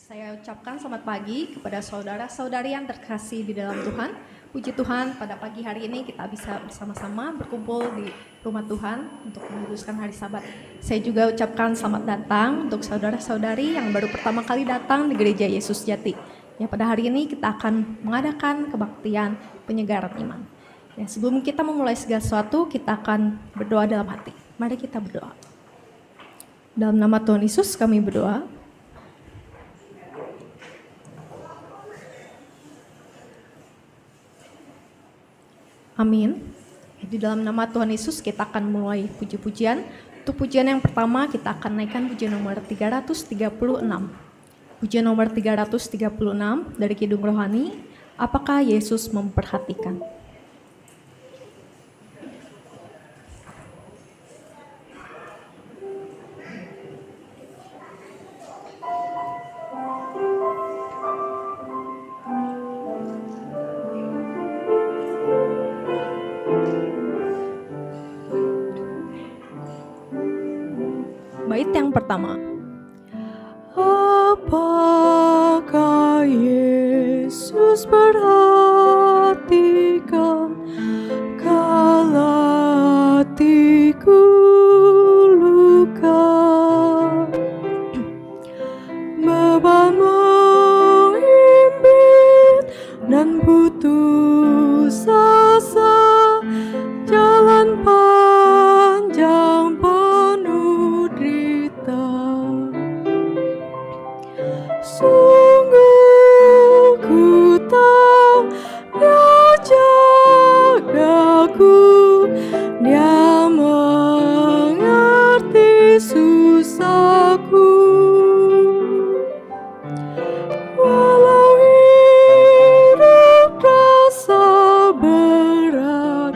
Saya ucapkan selamat pagi kepada saudara-saudari yang terkasih di dalam Tuhan. Puji Tuhan, pada pagi hari ini kita bisa bersama-sama berkumpul di rumah Tuhan untuk menguduskan hari Sabat. Saya juga ucapkan selamat datang untuk saudara-saudari yang baru pertama kali datang di Gereja Yesus Jati. Ya, pada hari ini kita akan mengadakan kebaktian penyegaran iman. Ya, sebelum kita memulai segala sesuatu, kita akan berdoa dalam hati. Mari kita berdoa. Dalam nama Tuhan Yesus kami berdoa. Amin. Di dalam nama Tuhan Yesus kita akan mulai puji-pujian. Untuk pujian yang pertama kita akan naikkan pujian nomor 336. Pujian nomor 336 dari Kidung Rohani, Apakah Yesus Memperhatikan? Bait yang pertama. Apakah Yesus perhatikan kala hatiku luka, beban mengimpit dan putus asa, jalan panjang penuh derita. Sungguh ku tahu Dia jagaku, Dia mengerti susahku. Walau hidup terasa berat,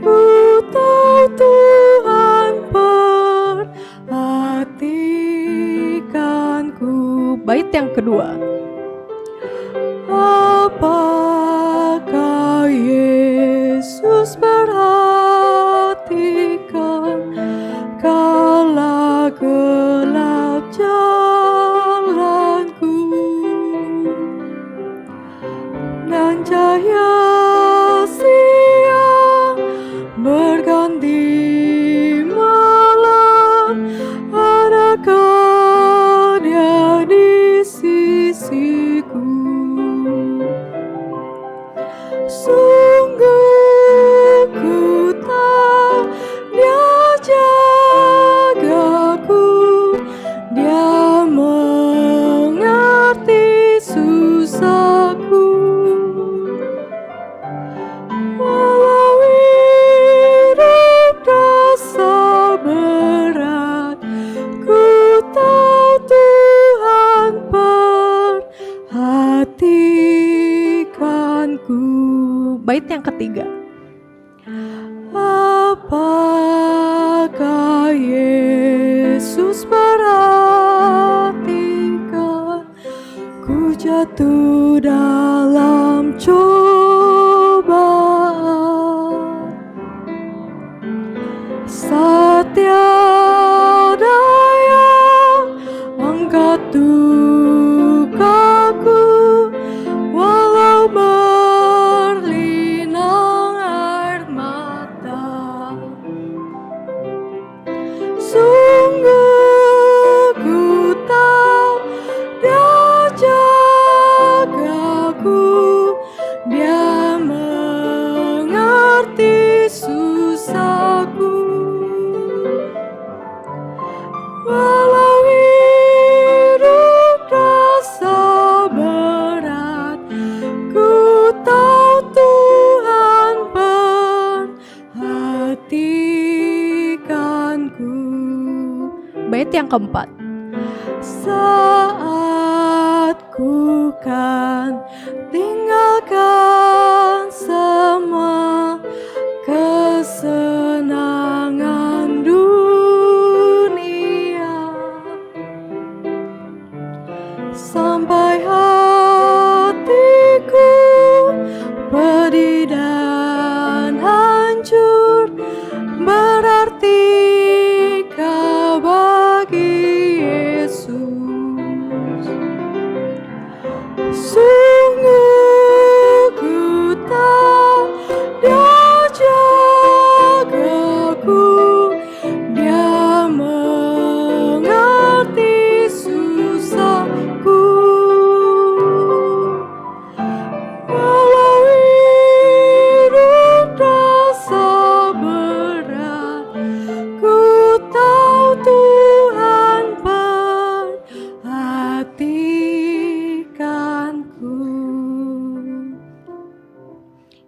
ku tahu Tuhan perhatikanku. Bait yang kedua. Apakah Yesus perhatikan kala gelap jalanku dan cahaya siang berganti malam? Adakah Dia di sisiku? Sungguh ku tahu Dia jagaku, Dia mengerti susahku. Walau hidup terasa berat, ku tahu Tuhan perhatikanku. Bait yang ketiga. Apakah Yesus perhatikan ku jatuh dalam cobaan, saat tiada yang angkat dukaku, walau berlinang air mata. Sungguh ku tahu Dia jagaku, Dia mengerti susahku. Walau hidup terasa berat, ku tahu Tuhan perhatikanku. Bait yang keempat. Saat ku kan tinggalkan semua kesenangan dunia, sampai hatiku pedih dan hancur, berartikah bagi Yesus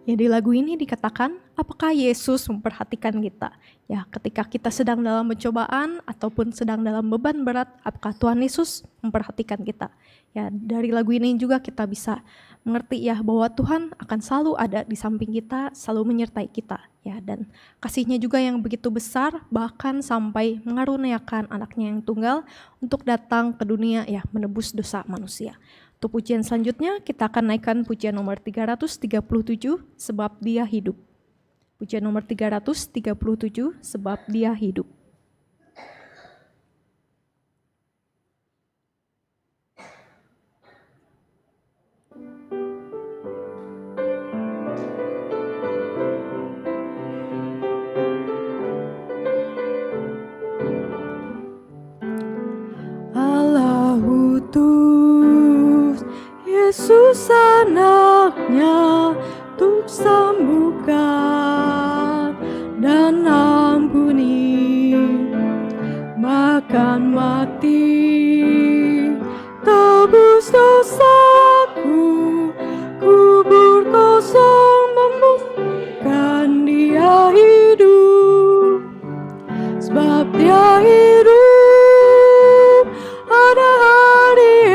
Ya, di lagu ini dikatakan, apakah Yesus memperhatikan kita? Ya, ketika kita sedang dalam pencobaan ataupun sedang dalam beban berat, apakah Tuhan Yesus memperhatikan kita? Ya, dari lagu ini juga kita bisa mengerti ya bahwa Tuhan akan selalu ada di samping kita, selalu menyertai kita. Ya, dan kasih-Nya juga yang begitu besar, bahkan sampai mengaruniakan anaknya yang tunggal untuk datang ke dunia ya menebus dosa manusia. Untuk pujian selanjutnya kita akan naikkan pujian nomor 337, sebab Dia hidup. Pujian nomor 337, sebab Dia hidup. Allah utus Yesus anaknya untuk sembuhkan dan ampuni, makan mati tebus dosaku, kubur kosong membuktikan Dia hidup, sebab Dia hidup ada hari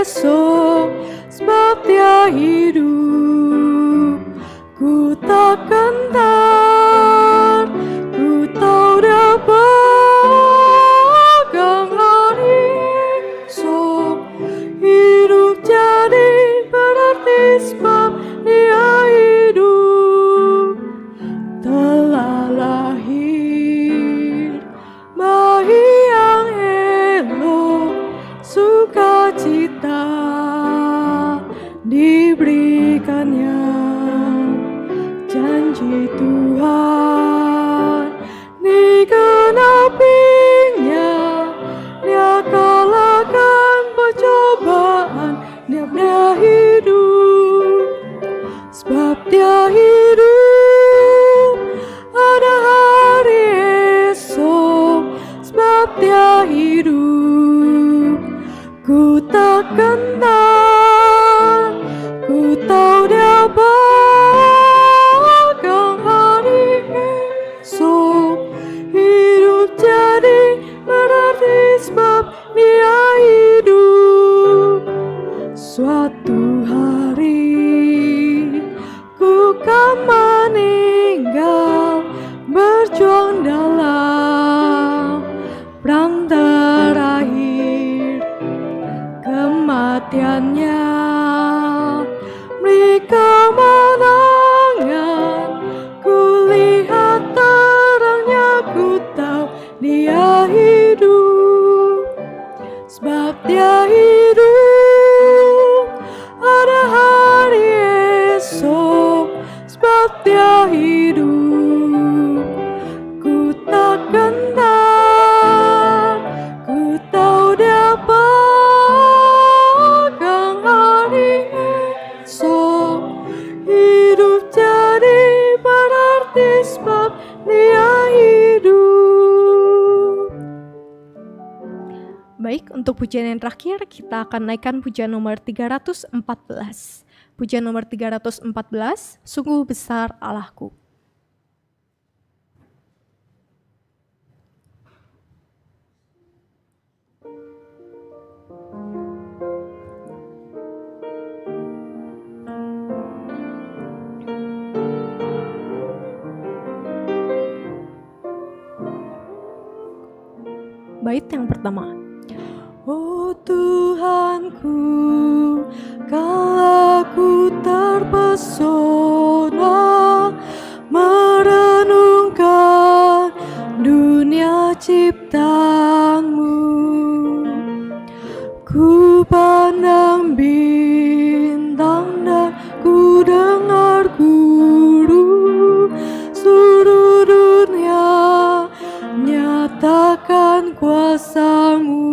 esok, sebab Dia hidup, ku takkan takut, ku tahu Dia pegang hari esok, hidup jadi berarti sebab Dia hidup, telah lahir bayi yang elok, sukacita diberikannya, janji Tuhan digenapinya, Dia kalahkan pencobaan, Dia hidup, sebab Dia hidup ada hari esok, sebab Dia hidup, ku takkan takut, ku tahu Dia pegang hari esok, hidup jadi berarti sebab Dia hidup. Suatu hari ku kan meninggal, berjuang dalam perang terakhir, kematiannya beri kemenangan, ku lihat terangnya, ku tahu Dia hidup, sebab Dia hidup ada hari esok, sebab Dia hidup, ku takkan takut, ku tahu Dia pegang hari esok, hidup jadi berarti sebab Dia hidup. Baik, untuk pujian yang terakhir kita akan naikkan pujian nomor 314. Pujian nomor 314, sungguh besar Allahku. Bait yang pertama. Oh Tuhanku, kalau aku terpesona merenungkan dunia ciptaanmu, ku pandang bintang dan ku dengar guru, seluruh dunia nyatakan kuasamu.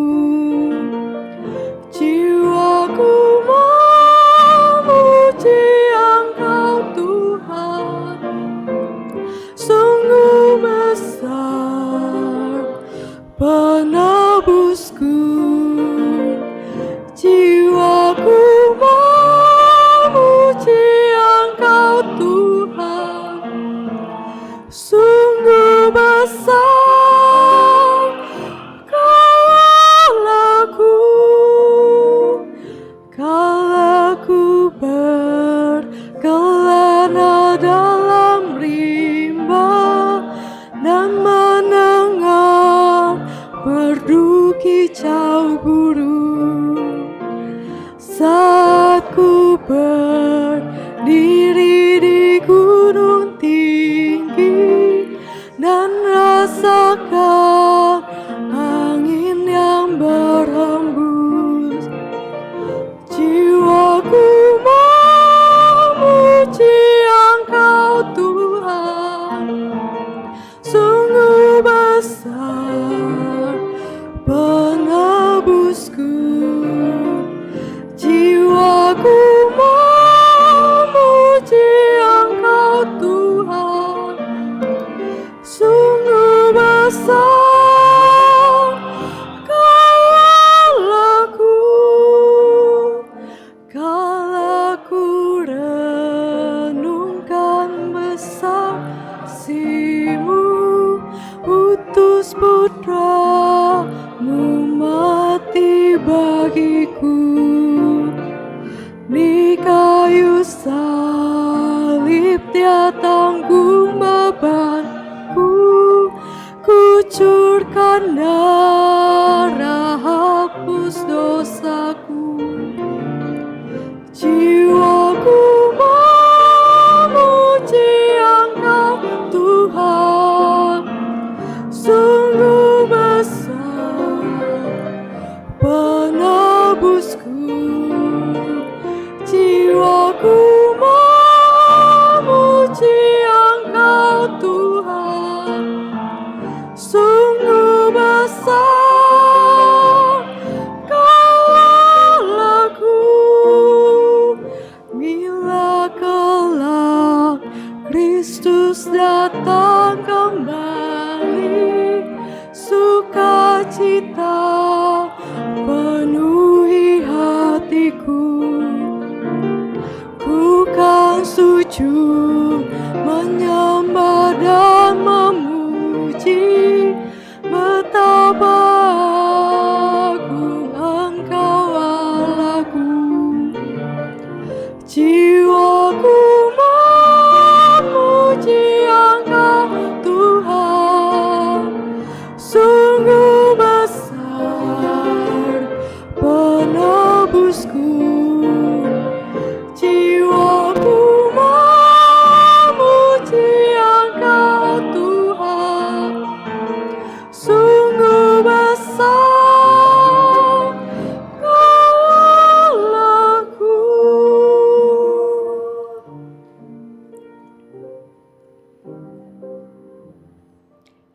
saat ku berdiri di gunung tinggi dan rasakan angin yang berhembus, jiwaku memuji Engkau Tuhan. Sungguh besar penebusku, jiwaku memuji Engkau Tuhan. Sungguh besar kalaku, kalaku renungkan besar kasih-Mu, utus putra-Mu mati bagiku. Di kayu salib Dia tanggung bebanku, kucurkan darah hapus dosaku. Jiwaku memuji Engkau Tuhan. Sungguh besar penebusku, jiwaku memuji Engkau Tuhan. Sungguh besar kalaku, bila kelak Kristus datang kembali, sukacita penuhi hatiku. Ku kan sujud menyembah dan memuji, betapa agung Engkau Allahku. Jiwaku memuji Engkau Tuhan. Sungguh besar penebusku, jiwaku memuji Engkau Tuhan. Sungguh besar kalaku.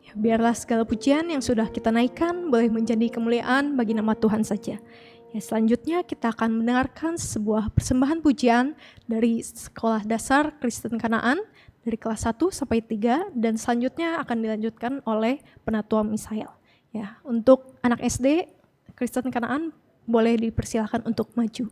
Ya, biarlah segala pujian yang sudah kita naikkan boleh menjadi kemuliaan bagi nama Tuhan saja. Ya, selanjutnya kita akan mendengarkan sebuah persembahan pujian dari Sekolah Dasar Kristen Kanaan dari kelas 1 sampai 3 dan selanjutnya akan dilanjutkan oleh Penatua Misael. Ya, untuk anak SD Kristen Kanaan boleh dipersilakan untuk maju.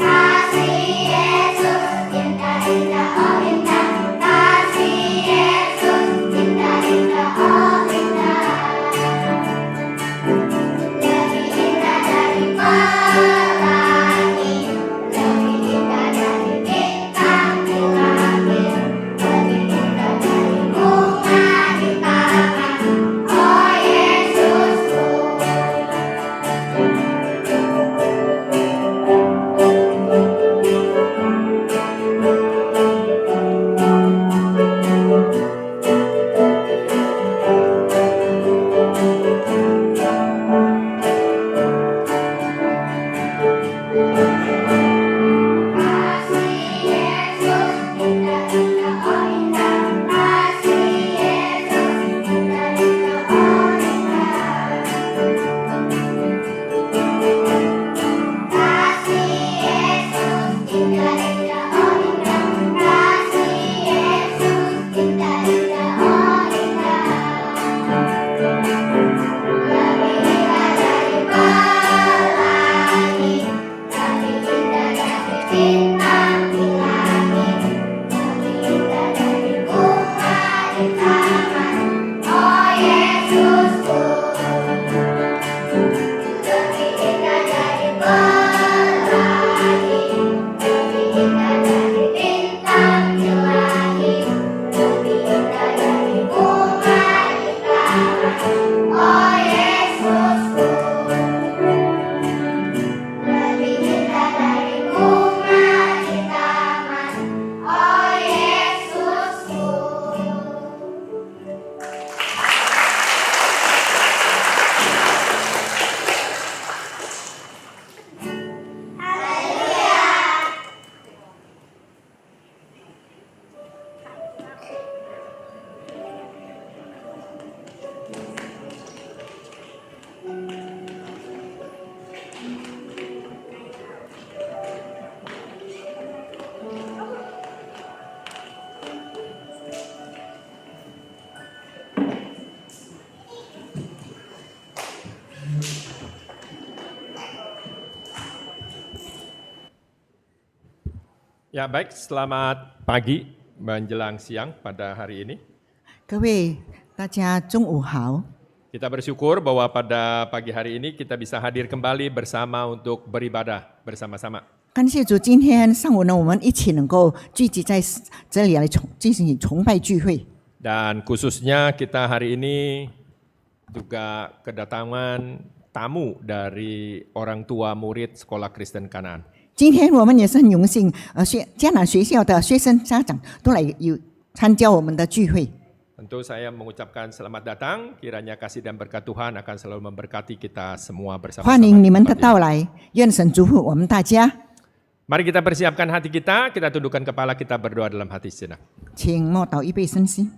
Kasih Yesus indah indah oh indah. Ya baik, selamat pagi menjelang siang pada hari ini. 各位大家中午好， Kita bersyukur bahwa pada pagi hari ini kita bisa hadir kembali bersama untuk beribadah bersama-sama. 感谢主，今天上午呢，我们一起能够聚集在这里来进行崇拜聚会。 Dan khususnya kita hari ini juga kedatangan tamu dari orang tua murid Sekolah Kristen Kanaan. 今天我们也是很荣幸，迦南学校的学生家长都来参加我们的聚会。 Tentu saya mengucapkan selamat datang, kiranya kasih dan berkat Tuhan akan selalu memberkati kita semua bersama-sama. 欢迎你们的到来，愿神祝福我们大家。 Mari kita persiapkan hati kita tundukkan kepala, kita berdoa dalam hati sejenak. 请默祷，预备身心。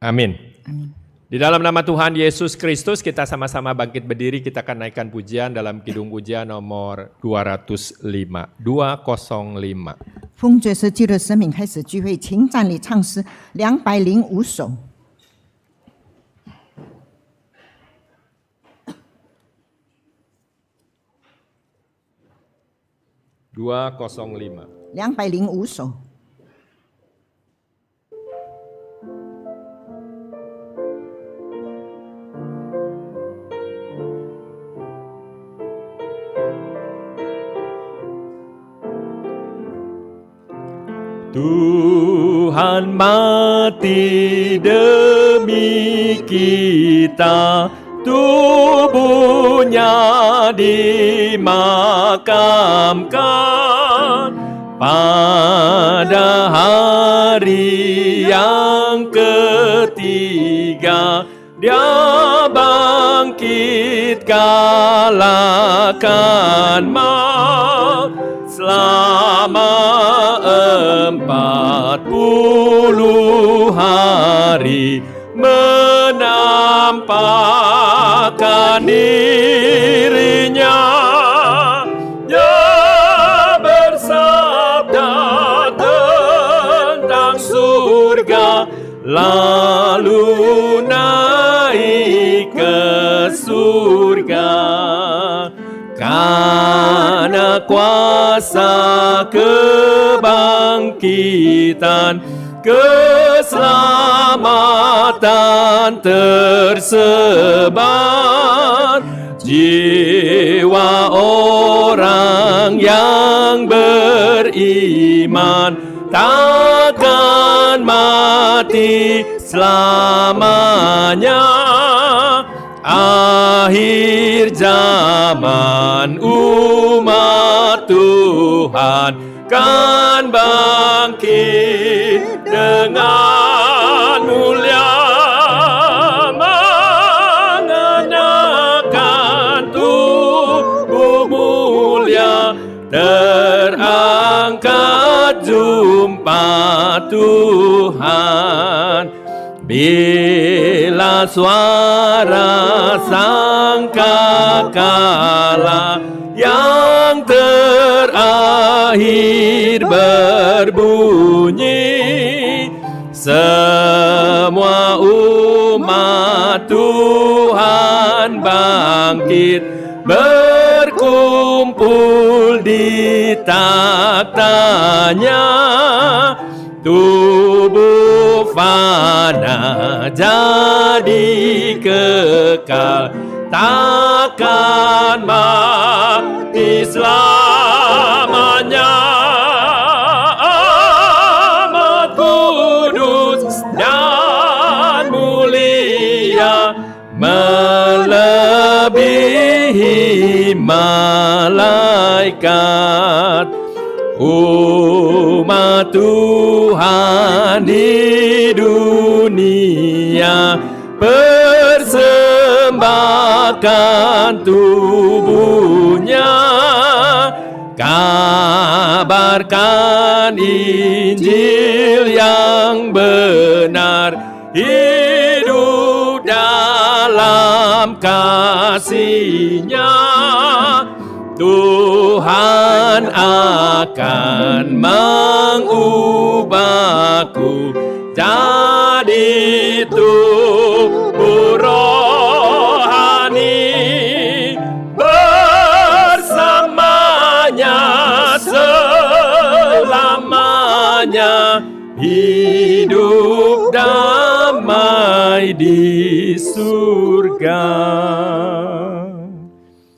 Amin. Amin. Di dalam nama Tuhan Yesus Kristus kita sama-sama bangkit berdiri, kita akan naikkan pujian dalam Kidung Pujian nomor 205. 205. 奉爵士基督的生命开始聚会，请站立唱诗205首。 205. 205首。 Tuhan mati demi kita, tubuhnya dimakamkan pada hari yang ketiga. Dia bangkit kalahkan maut. Selama 40 hari menampakkan dirinya. Dia bersabda tentang surga, lalu naik ke surga. Karena kuasa kebangkitan, keselamatan tersebar, jiwa orang yang beriman takkan mati selamanya. Akhir zaman umat Tuhan kan bangkit dengan mulia, mengenakan tubuh mulia, terangkat jumpa Tuhan. Bila suara sangkakala yang terakhir berbunyi, semua umat Tuhan bangkit berkumpul di taktanya. Tubuh fana jadi kekal, takkan mati selamanya. Amat kudus dan mulia, melebihi malaikat. Umat Tuhan di dunia persembahkan tubuhnya, kabarkan Injil yang benar, hidup dalam kasih-Nya. Tuhan akan mengubahku jadi tubuh rohani bersamanya selamanya, hidup damai di surga.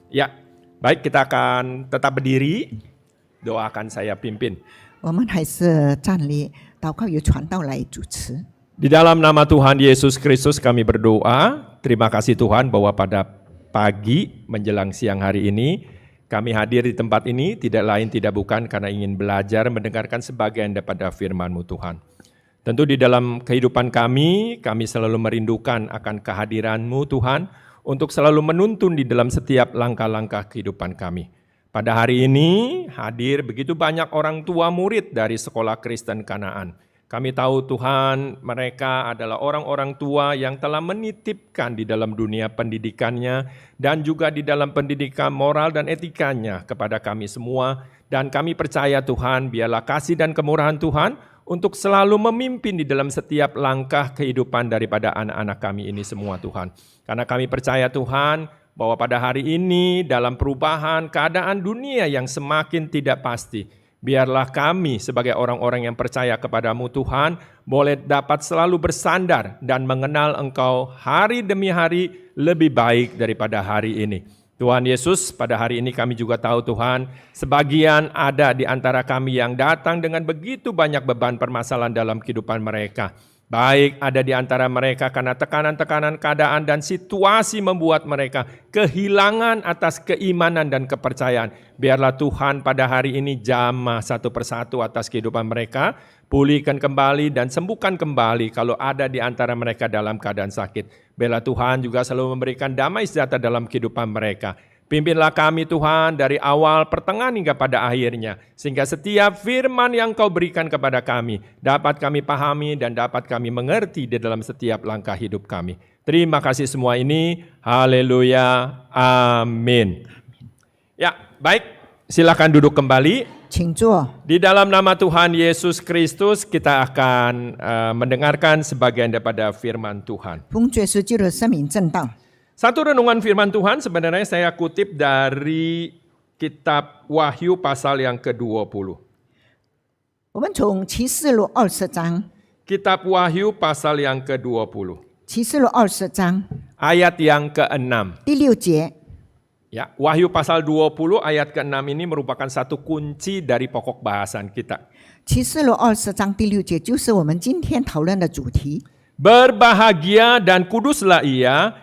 Ya, baik, kita akan tetap berdiri. Doakan saya pimpin. 我们还是站立，祷告由传道来主持。 Di dalam nama Tuhan Yesus Kristus kami berdoa. Terima kasih Tuhan bahwa pada pagi menjelang siang hari ini kami hadir di tempat ini tidak lain tidak bukan karena ingin belajar mendengarkan sebagian daripada firman-Mu Tuhan. Tentu di dalam kehidupan kami selalu merindukan akan kehadiran-Mu Tuhan untuk selalu menuntun di dalam setiap langkah-langkah kehidupan kami. Pada hari ini hadir begitu banyak orang tua murid dari Sekolah Kristen Kanaan. Kami tahu Tuhan, mereka adalah orang-orang tua yang telah menitipkan di dalam dunia pendidikannya dan juga di dalam pendidikan moral dan etikanya kepada kami semua. Dan kami percaya Tuhan, biarlah kasih dan kemurahan Tuhan untuk selalu memimpin di dalam setiap langkah kehidupan daripada anak-anak kami ini semua Tuhan. Karena kami percaya Tuhan, bahwa pada hari ini dalam perubahan keadaan dunia yang semakin tidak pasti, biarlah kami sebagai orang-orang yang percaya kepadamu Tuhan, boleh dapat selalu bersandar dan mengenal Engkau hari demi hari lebih baik daripada hari ini. Tuhan Yesus, pada hari ini kami juga tahu Tuhan, sebagian ada di antara kami yang datang dengan begitu banyak beban permasalahan dalam kehidupan mereka. Baik ada di antara mereka karena tekanan-tekanan keadaan dan situasi membuat mereka kehilangan atas keimanan dan kepercayaan. Biarlah Tuhan pada hari ini jamah satu persatu atas kehidupan mereka, pulihkan kembali dan sembuhkan kembali kalau ada di antara mereka dalam keadaan sakit. Biarlah Tuhan juga selalu memberikan damai sejahtera dalam kehidupan mereka. Pimpinlah kami Tuhan dari awal, pertengahan hingga pada akhirnya. Sehingga setiap firman yang Kau berikan kepada kami dapat kami pahami dan dapat kami mengerti di dalam setiap langkah hidup kami. Terima kasih semua ini. Haleluya. Amin. Ya, baik. Silakan duduk kembali. 请坐。 Di dalam nama Tuhan Yesus Kristus kita akan mendengarkan sebagian daripada firman Tuhan. 奉主耶稣基督的生命正道。 Satu renungan firman Tuhan sebenarnya saya kutip dari kitab Wahyu pasal yang ke-20. 我们从启示录20章， Kitab Wahyu pasal yang ke-20. 启示录20章 Ayat yang ke-6. 第6节， Ya, Wahyu pasal 20 ayat ke-6 ini merupakan satu kunci dari pokok bahasan kita. 启示录20章第6节就是我们今天讨论的主题。 Berbahagia dan kuduslah ia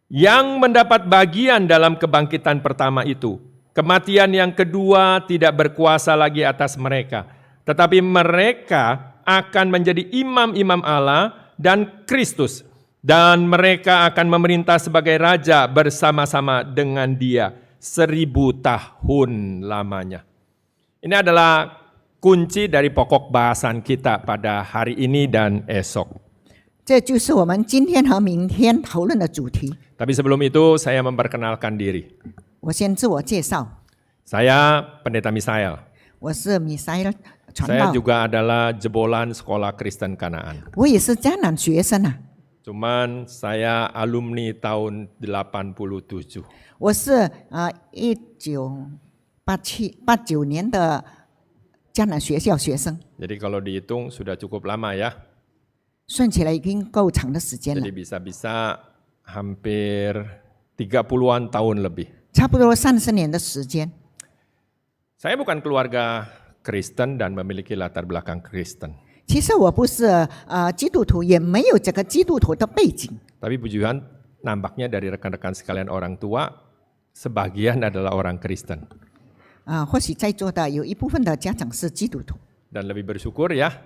yang mendapat bagian dalam kebangkitan pertama itu. Kematian yang kedua tidak berkuasa lagi atas mereka. Tetapi mereka akan menjadi imam-imam Allah dan Kristus. Dan mereka akan memerintah sebagai raja bersama-sama dengan Dia 1000 tahun lamanya. Ini adalah kunci dari pokok bahasan kita pada hari ini dan esok. 这就是我们今天和明天讨论的主题。 Tapi sebelum itu saya memperkenalkan diri. 我先自我介绍， Saya Pendeta Misael. 我是米塞尔传 Saya 道， juga adalah jebolan Sekolah Kristen Kanaan. 我也是迦南学生啊， Cuman saya alumni tahun 87. 我是1989年的迦南学校学生， Jadi kalau dihitung sudah cukup lama ya. 算起来已经够长的时间了 Jadi，bisa-bisa hampir 30-an tahun lebih. 差不多30年的时间。 Saya bukan keluarga Kristen dan memiliki latar belakang Kristen. 其实我不是基督徒，也没有这个基督徒的背景。 Tapi puji Tuhan nampaknya dari rekan-rekan sekalian orang tua, sebagian adalah orang Kristen. 或许在座的有一部分的家长是基督徒。 Dan lebih bersyukur ya,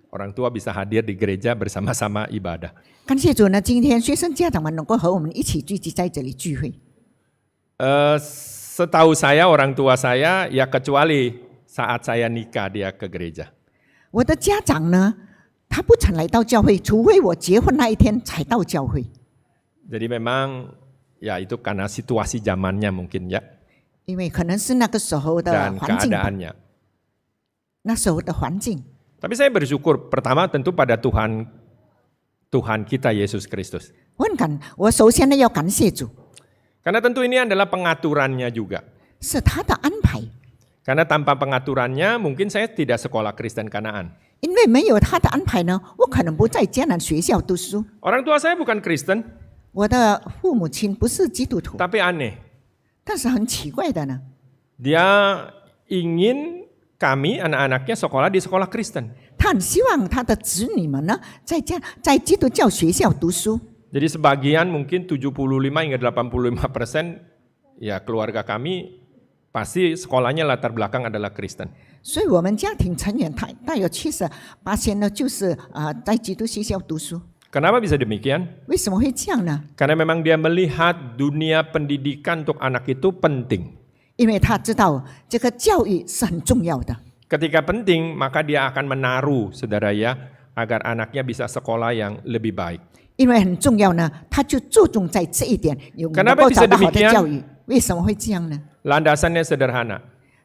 orang tua bisa hadir di gereja bersama-sama ibadah. 感谢主呢，今天学生家长们能够和我们一起聚集在这里聚会。 Setahu saya orang tua saya ya kecuali saat saya nikah dia ke gereja. 我的家长呢，他不曾来到教会，除非我结婚那一天才到教会。 Jadi memang ya itu karena situasi zamannya mungkin ya 因为可能是那个时候的 dan 环境吧， keadaannya. 那时候的环境。Tapi saya bersyukur pertama tentu pada Tuhan kita Yesus Kristus. 我很感，我首先呢要感谢主， Karena tentu ini adalah pengaturannya juga. 是他的安排， Karena tanpa pengaturannya mungkin saya tidak sekolah Kristen Kanaan. 因为没有他的安排呢，我可能不在迦南学校读书。 Orang tua saya bukan Kristen, 我的父母亲不是基督徒， tapi aneh. 但是很奇怪的呢， Dia ingin kami anak-anaknya sekolah di sekolah Kristen. 他很希望他的子女们呢，在基督教学校读书。 Jadi sebagian mungkin 75 hingga 85% ya keluarga kami pasti sekolahnya latar belakang adalah Kristen. 所以我们家庭成员大约78%呢，就是在基督学校读书。 Kenapa bisa demikian? 为什么会这样呢？ Karena memang dia melihat dunia pendidikan untuk anak itu penting. 因为他知道这个教育是很重要的。 Ketika penting, maka dia akan menaruh, saudara ya, agar anaknya bisa sekolah yang lebih baik. 因为很重要呢，他就注重在这一点，有能 Kenapa 够 bisa 找到好的 demikian? 教育。为什么会这样呢？ Landasannya sederhana,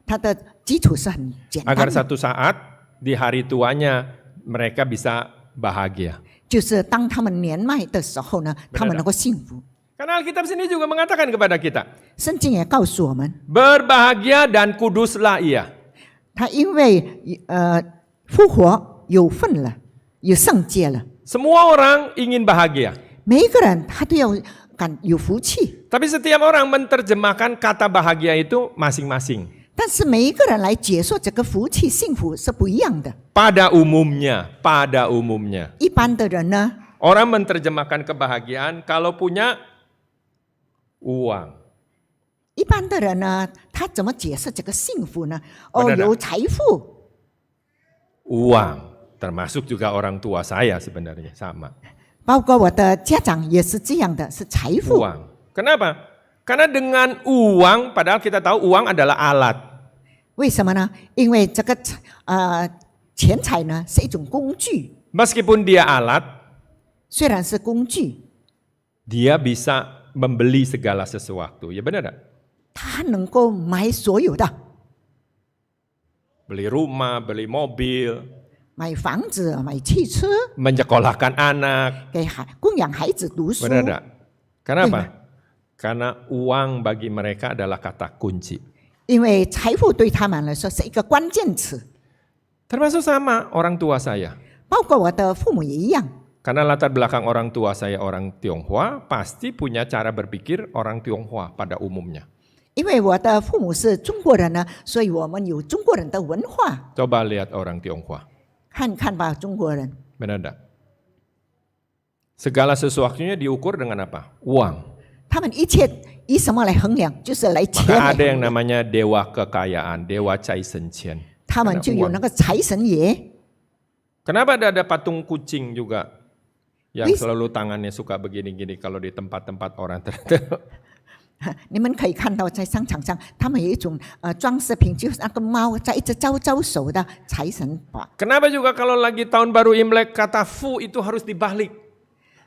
它的基础是很简单 agar 的， satu saat di hari tuanya mereka bisa bahagia. 就是当他们年迈的时候呢，他们能够幸福。 Karena Alkitab sini juga mengatakan kepada kita, 圣经也告诉我们， berbahagia dan kuduslah ia. 他因为复活有份了，有圣洁了， Semua orang ingin bahagia. 每一个人他都要有福气， Tapi setiap orang menerjemahkan kata bahagia itu masing-masing. 但是每一个人来解说这个福气、幸福是不一样的。 Pada umumnya. 一般的人呢， Orang menerjemahkan kebahagiaan kalau punya uang. 一般的人呢，他怎么解释这个幸福呢？哦， Benar tak? 有财富， Uang. Termasuk juga orang tua saya sebenarnya sama. 包括我的家长也是这样的，是财富。 Uang. Kenapa? Karena dengan uang, padahal kita tahu uang adalah alat. 为什么呢？因为这个钱财呢是一种工具， Meskipun dia alat, 虽然是工具， dia bisa membeli segala sesuatu. Ya benar tak? 它能够买所有的， Beli rumah, beli mobil, 买房子、买汽车， menyekolahkan anak. 给供养孩子读书。 Benar tak? Kenapa? Benar. Karena uang bagi mereka adalah kata kunci. 因为财富对他们来说是一个关键词， Termasuk sama orang tua saya. 包括我的父母也一样。 Karena latar belakang orang tua saya orang Tionghoa, pasti punya cara berpikir orang Tionghoa pada umumnya. 因为我的父母是中国人呢，所以我们有中国人的文化。 Coba lihat orang Tionghoa. 看看吧，中国人， Benar tak? Segala sesuatunya diukur dengan apa? Uang. 他们一切以什么来衡量？就是来钱 Maka 来 ada yang 衡量。 namanya dewa kekayaan, dewa Cai Senqian. 他们就有那个财神爷。 Kenapa ada patung kucing juga yang Wis- selalu tangannya suka begini-gini kalau di tempat-tempat orang tertentu? 你们可以看到，在商场上，他们有一种装饰品，就是那个猫在一直招手的财神吧。 Kenapa juga kalau lagi tahun baru Imlek kata fu itu harus dibalik?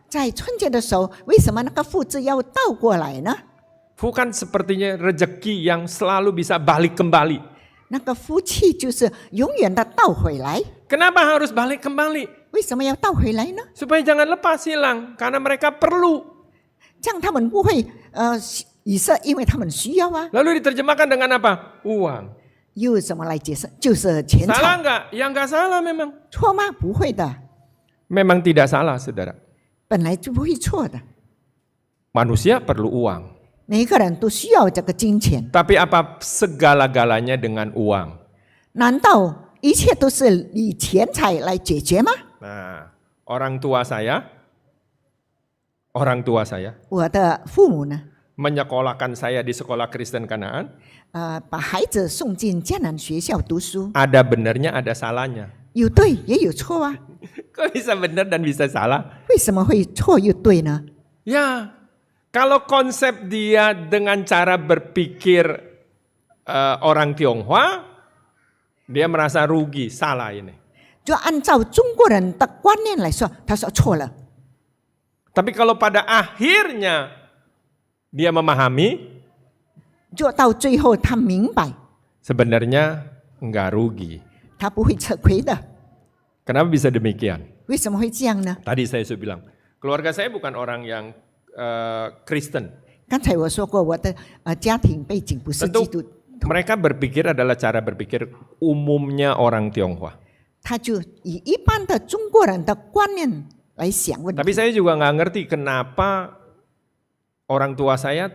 在春节的时候，为什么那个复字要倒过来呢？ Fu kan sepertinya rezeki yang selalu bisa balik kembali. 那个福气就是永远的倒回来。 Kenapa harus balik kembali? 为什么要倒回来呢？ Supaya jangan lepas hilang, karena mereka perlu. 这样他们不会以色，因为他们需要啊。 Lalu diterjemahkan dengan apa? Uang. 又怎么来解释？就是钱 Salah 财， enggak? Ya enggak salah memang. 错吗？不会的， Memang tidak salah, saudara. 本来就不会错的。 Manusia perlu uang. 每一个人都需要这个金钱， Tapi apa segala-galanya dengan uang? 难道一切都是以钱财来解决吗？ Nah, orang tua saya 我的父母呢， menyekolahkan saya di sekolah Kristen Kanaan, 把孩子送进迦南学校读书， ada benernya, ada salahnya. 有对也有错啊。 Kok bisa benar dan bisa salah? 为什么会错又对呢？ Ya, kalau konsep dia dengan cara berpikir orang Tionghoa, dia merasa rugi, salah ini. 就按照中国人的观念来说，他说错了。 Tapi kalau pada akhirnya dia memahami, 就到最后他明白， sebenarnya enggak rugi. 他不会吃亏的。Kenapa bisa demikian? 为什么会这样呢？ Tadi saya sudah bilang, keluarga saya bukan orang yang Kristen. 刚才我说过，我的家庭背景不是 Tentu 基督， mereka berpikir adalah cara berpikir umumnya orang Tionghoa. 他就以一般的中国人的观念来想问题。 Tapi saya juga nggak ngerti kenapa orang tua saya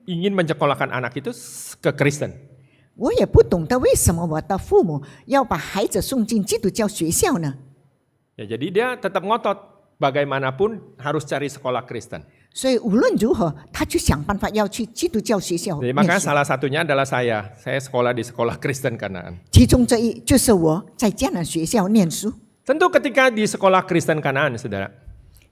ingin menyekolahkan anak itu ke Kristen. 我也不懂得为什么我的父母要把孩子送进基督教学校呢？ Ya, jadi dia tetap ngotot, bagaimanapun harus cari sekolah Kristen. 所以无论如何，他就想办法要去基督教学校 Jadi 念 makanya 书。 salah satunya adalah saya sekolah di sekolah Kristen Kanaan. 其中这一就是我在迦南学校念书。 Tentu ketika di sekolah Kristen Kanaan, saudara,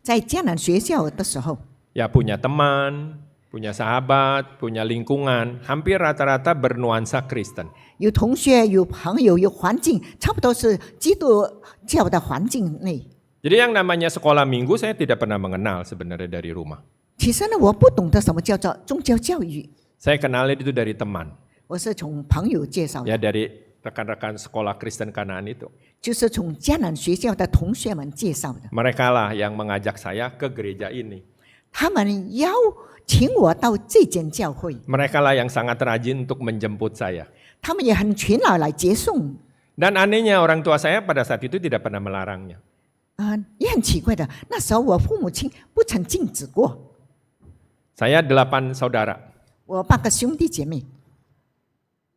在迦南学校的时候， ya punya teman, punya sahabat, punya lingkungan, hampir rata-rata bernuansa Kristen. 有同学、有朋友、有环境，差不多是基督教的环境内。 Jadi yang namanya sekolah minggu saya tidak pernah mengenal sebenarnya dari rumah. 其实呢，我不懂得什么叫做宗教教育， Saya kenalnya itu dari teman, 我是从朋友介绍的， ya dari rekan-rekan sekolah Kristen Kanaan itu. 就是从迦南学校的同学们介绍的。 Mereka lah yang mengajak saya ke gereja ini. 他们邀请我到这间教会， Mereka lah yang sangat rajin untuk menjemput saya. 他们也很勤劳来接送。 Dan anehnya orang tua saya pada saat itu tidak pernah melarangnya. 也很奇怪的，那时候我父母亲不曾禁止过。 Saya 8 saudara. 我8个兄弟姐妹，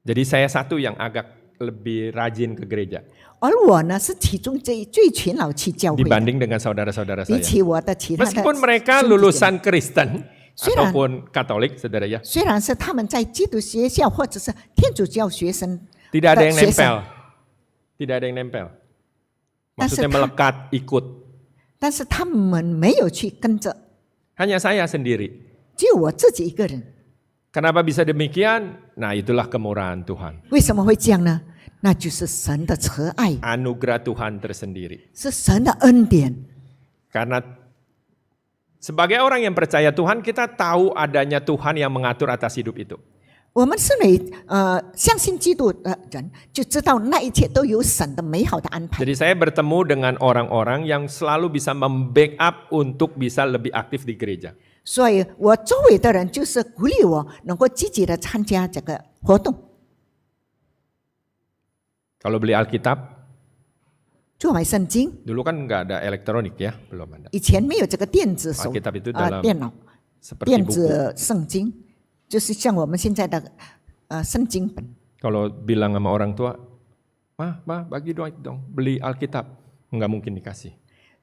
Jadi saya satu yang agak lebih rajin ke gereja 而我呢是其中最勤劳去教会的， dibanding dengan saudara-saudara 比 saya. 起我的其他的 Meskipun mereka 兄弟姐妹 lulusan Kristen Sudah. ataupun Katolik, saudara ya, 虽然是他们在基督学校或者是天主教学生 tidak ada yang 的学生， nempel. Tidak ada yang nempel. Dan Maksudnya sekarang- melekat, ikut. 但是他们没有去跟着， Hanya saya sendiri. 只有我自己一个人。 Kenapa bisa demikian? Nah, itulah kemurahan Tuhan. 为什么会这样呢？那就是神的慈爱， Anugerah Tuhan tersendiri. 是神的恩典。 Karena sebagai orang yang percaya Tuhan, kita tahu adanya Tuhan yang mengatur atas hidup itu. 我们身为相信基督的人，就知道那一切都有神的美好的安排。 Jadi saya bertemu dengan orang-orang yang selalu bisa membackup untuk bisa lebih aktif di gereja. 所以我周围的人就是鼓励我能够积极的参加这个活动。 Kalau beli Alkitab, 就买圣经， dulu kan nggak ada elektronik ya, belum ada. 以前没有这个电子手 Alkitab itu dalam 电脑 seperti 电 buku. 子圣经，就是像我们现在的圣经本。 Kalau bilang sama orang tua, mah bagi duit dong, beli Alkitab, nggak mungkin dikasih.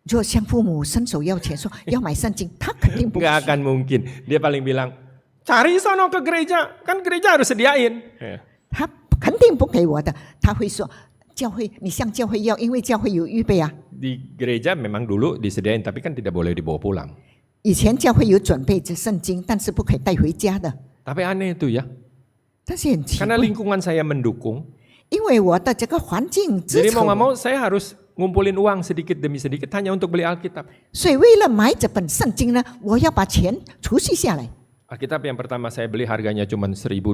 如果向父母伸手要钱说要买圣经，他肯定不 Nggak 许。 akan mungkin. Dia paling bilang, cari sono ke gereja, kan gereja harus sediain. Ya. 他肯定不给我的，他会说教会你向教会要，因为教会有预备啊。 Di gereja memang dulu disediain, tapi kan tidak boleh dibawa pulang. 以前教会有准备这圣经，但是不可以带回家的。 Tapi aneh itu ya, 但是很奇 karena 怪， lingkungan saya mendukung, 因为我的这个环境支 jadi 持 mau nggak 我， mau saya harus ngumpulin uang sedikit demi sedikit hanya untuk beli Alkitab. 所以为了买这本圣经呢，我要把钱储蓄下来。 Alkitab yang pertama saya beli harganya cuma 1.250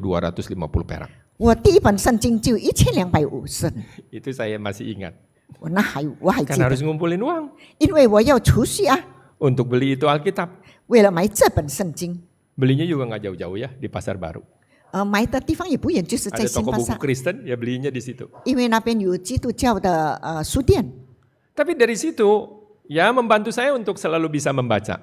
perak. 我第一本圣经就1250， Itu saya masih ingat. 我还 Kan 记 harus 得， ngumpulin uang 因为我要储蓄啊， untuk beli itu Alkitab. 为了买这本圣经， Belinya juga nggak jauh-jauh ya, di Pasar Baru. 买的地方也不远，就是在 Ada 新 toko 巴 buku 萨， Kristen, ya belinya di situ. 因为那边有基督教的书店。 Tapi dari situ, ya membantu saya untuk selalu bisa membaca.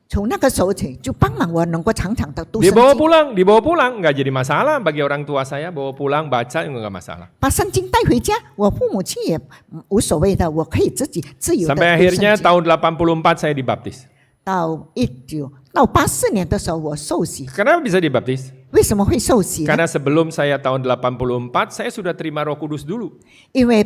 从那个时候起，就帮忙我能够常常的读圣 Dibawa 经， dibawa pulang, nggak jadi masalah bagi orang tua saya, bawa pulang baca juga nggak masalah. 把圣经带回家，我父母亲也无所谓的，我可以自己自由的 Sampai 读圣 akhirnya 经。 tahun 84 saya dibaptis. 到84年的时候，我受洗。 Kenapa bisa dibaptis? 为什么会受洗呢？ Karena sebelum saya tahun 84, saya sudah terima Roh Kudus dulu. 因为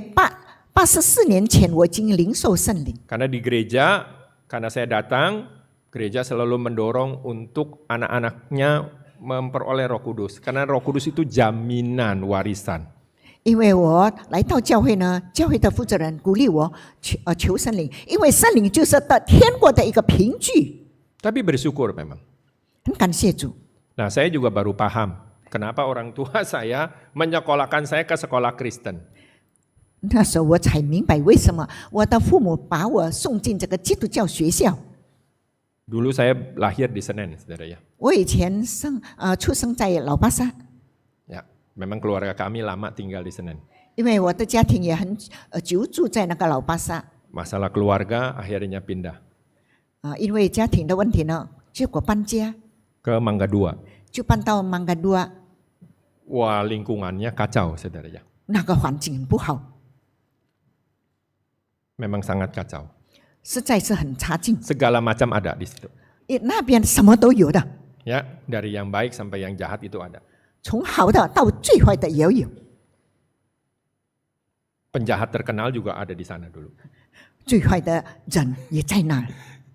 84年前我已经领受圣灵， Karena di gereja, karena saya datang, gereja selalu mendorong untuk anak-anaknya memperoleh Roh Kudus. Karena Roh Kudus itu jaminan warisan. 因为我来到教会呢，教会的负责人鼓励我求圣灵，因为圣灵就是到天国的一个凭据。 Tapi bersyukur memang. 很感谢主， Nah, saya juga baru paham kenapa orang tua saya menyekolahkan saya ke sekolah Kristen. 那时候我才明白为什么我的父母把我送进这个基督教学校。 Dulu saya lahir di Senen, saudara ya. 我以前出生在老巴萨， Ya, memang keluarga kami lama tinggal di Senen. 因为我的家庭也很久住在那个老巴萨。 Masalah keluarga akhirnya pindah 因为家庭的问题呢，结果搬家 ke Mangga 2. 就搬到芒嘎多， Wah, lingkungannya kacau, saudara ya. 那个环境很不好， Memang sangat kacau. 实在是很差劲。 Segala macam ada di situ. 那边什么都有的， Ya, dari yang baik sampai yang jahat itu ada. 从好的到最坏的也有。 Penjahat terkenal juga ada di sana dulu. 最坏的人也在那儿，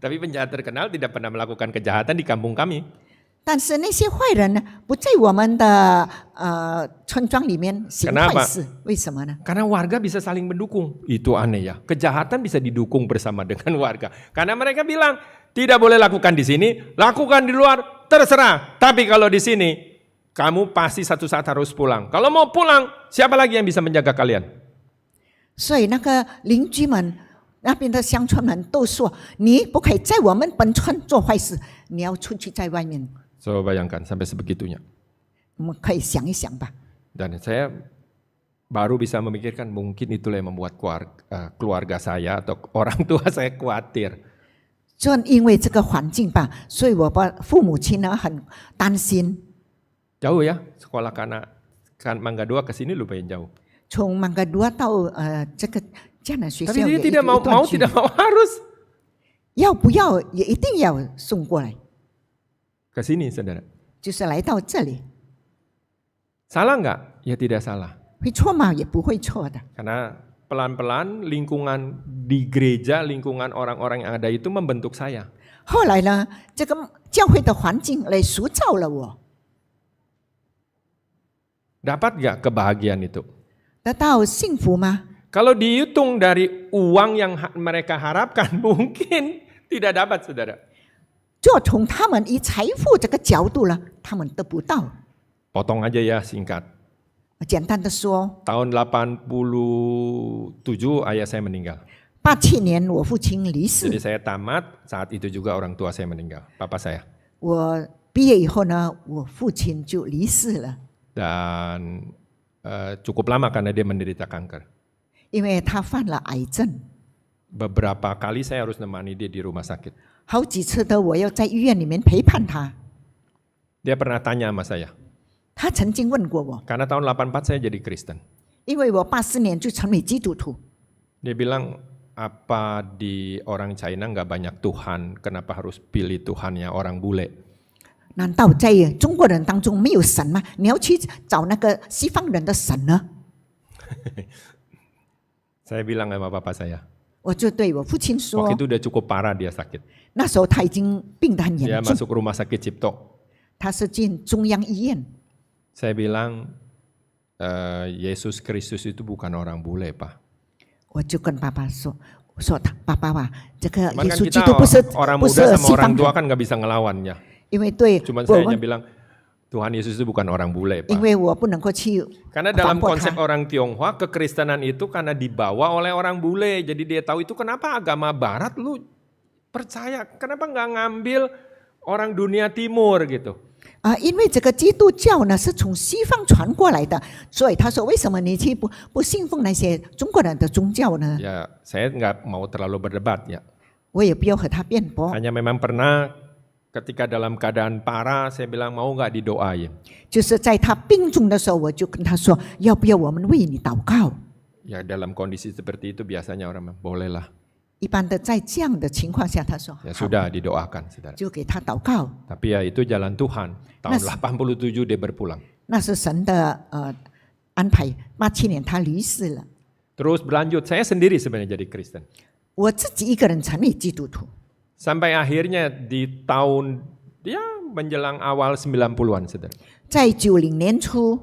Tapi penjahat terkenal tidak pernah melakukan kejahatan di kampung kami. 但是那些坏人呢，不在我们的村庄里面行坏事，为什么呢？ Karena warga bisa saling mendukung. Itu aneh ya. Kejahatan bisa didukung bersama dengan warga. Karena mereka bilang, tidak boleh lakukan di sini, lakukan di luar, terserah. Tapi kalau di sini, kamu pasti satu saat harus pulang. Kalau mau pulang, siapa lagi yang bisa menjaga kalian? 所以那个邻居们那边的乡村们都说，你不可以在我们本村做坏事，你要出去在外面。 Coba bayangkan sampai sebegitunya. 我们可以想一想吧。 Dan saya baru bisa memikirkan mungkin itulah yang membuat keluarga saya atau orang tua saya khawatir. 正因为这个环境吧，所以我把父母亲呢很担心。 Jauh ya, sekolah kan Mangga 2 ke sini lumayan jauh. 从芒嘎多到这个迦南学校 Tapi 也 dia tidak 有一段距离 tidak mau harus 要不要也一定要送过来， ke sini, saudara. 就是来到这里， Salah nggak? Ya tidak salah. 会错吗？也不会错的。 Karena pelan-pelan lingkungan di gereja, lingkungan orang-orang yang ada itu membentuk saya. 后来呢，这个教会的环境来塑造了我， Dapat nggak kebahagiaan itu? 得到幸福吗？ Kalau dihitung dari uang yang mereka harapkan, mungkin tidak dapat, saudara. 就从他们以财富这个角度呢，他们得不到。 Potong aja ya, singkat. 简单的说， Tahun 87 ayah saya meninggal. 87年我父亲离世， Jadi saya tamat, saat itu juga orang tua saya meninggal, papa saya. 我毕业以后呢，我父亲就离世了， Dan cukup lama karena dia menderita kanker. 因为他犯了癌症。 Beberapa kali saya harus nemani dia di rumah sakit. 好几次的我要在医院里面陪伴他。 Dia pernah tanya sama saya, 他曾经问过我， karena tahun 84 saya jadi Kristen. 因为我84年就成为基督徒。 Dia bilang, apa di orang China nggak banyak Tuhan, kenapa harus pilih Tuhannya orang bule? 难道在中国人当中没有神吗？你要去找那个西方人的神呢？ Saya bilang sama papa saya, 我就对我父亲说 waktu，itu udah cukup parah dia sakit. 那时候他已经病得很 Dia 严重， masuk rumah sakit Cipto. 他是进中央医院。 Saya bilang, Yesus Kristus itu bukan orang bule, Pak. 我就跟爸爸说，我说他爸爸啊，这个 Cuman 耶 kan 稣基 kita 督不是 orang 不 muda 是 sama 西 orang 方 tua 人， kan nggak bisa ngelawannya. 因为对 Cuman 我 saya hanya 们， bilang, Tuhan Yesus itu bukan orang bule, 因 Pak. 为我不能够去 Karena 反 dalam 驳 konsep 他。 orang Tionghoa, kekristenan itu karena dibawa oleh orang bule. Jadi dia tahu itu kenapa agama barat lu percaya, kenapa nggak ngambil orang dunia timur gitu. 因为这个基督教呢是从西方传过来的，所以他说为什么你去不信奉那些中国人的宗教呢？ Ya, saya nggak mau terlalu berdebat ya. 我也不要和他辩驳， Hanya memang pernah ketika dalam keadaan parah, saya bilang mau nggak didoain. 就是在他病重的时候，我就跟他说，要不要我们为你祷告？ Ya dalam kondisi seperti itu biasanya orang bilang, boleh lah. 一般的在这样的情况下，他说 Ya 好， sudah didoakan, saudara. 就给他祷告。 Tapi ya itu jalan Tuhan. Tahun 87 dia berpulang. 那是神的安排。87年他离世了， Terus berlanjut, saya sendiri sebenarnya jadi Kristen. 我自己一个人成为基督徒。 Sampai akhirnya di tahun ya menjelang awal 90-an, saudara. 在90年初，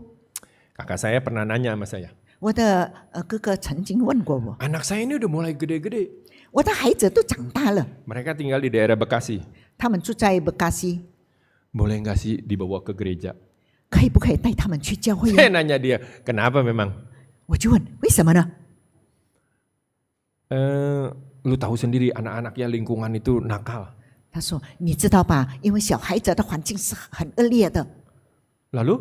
Kakak saya pernah nanya sama saya, 我的哥哥曾经问过我， anak saya ini udah mulai gede-gede. 我的孩子都长大了， Mereka tinggal di daerah Bekasi. 他们住在bek西， Boleh nggak sih dibawa ke gereja? 可以不可以带他们去教会 Saya 呀？ nanya dia, kenapa memang? 我就问为什么呢？ Lu tahu sendiri anak-anaknya lingkungan itu nakal. 他说：“你知道吧？因为小孩子的环境是很恶劣的。 Lalu?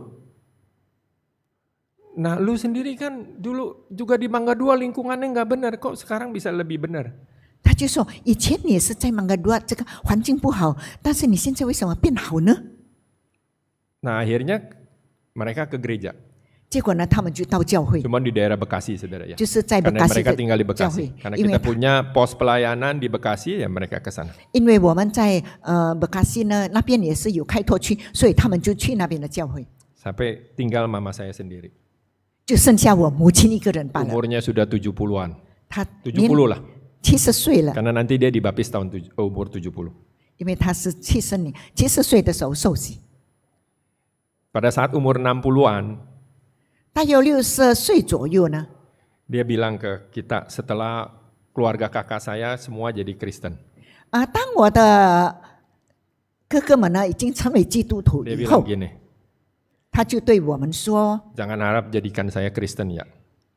Nah lu sendiri kan dulu juga di Mangga 2 lingkungannya nggak benar, kok sekarang bisa lebih benar? ”他就说：“以前你也是在芒格多这个环境不好，但是你现在为什么变好呢 Nah akhirnya mereka ke gereja. 结果呢，他们就到教会， Cuma di daerah Bekasi saudara ya. 就是在 Karena bekasi mereka 的 tinggal di 教 Bekasi. 会， Karena 因为 kita punya pos pelayanan di Bekasi ya mereka ke sana. 因为我们在bekasi 呢那边也是有开拓区，所以他们就去那边的教会， Sampai tinggal mama saya sendiri. 就剩下我母亲一个人罢了。 Umurnya sudah 70-an. 她 70 lah. 70岁了， Karena nanti dia dibaptis umur 70. 因为她是70岁的时候受洗， Pada saat umur 60-an, 大约60岁左右呢， dia bilang ke kita setelah keluarga kakak saya semua jadi Kristen. 当我的哥哥们呢已经成为基督徒 Dia 以 bilang 后， gini, 他就对我们说 jangan harap jadikan saya Kristen ya. ：“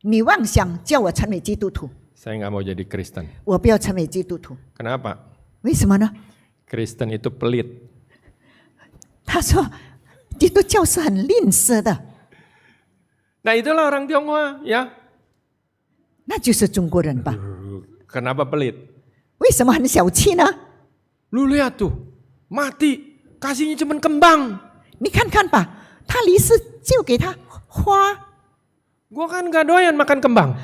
你妄想叫我成为基督徒， Saya nggak mau jadi Kristen. 我不要成为基督徒。 Kenapa? 为什么呢？ Kristen itu pelit. 他说，基督教是很吝啬的， Nah itulah orang Tionghoa ya. 那就是中国人吧？ Kenapa pelit? 为什么很小气呢？ Lu lihat tuh, mati, kasihnya cuman kembang. 你看看吧，他离世就给他花， Gua kan gak doyan makan kembang.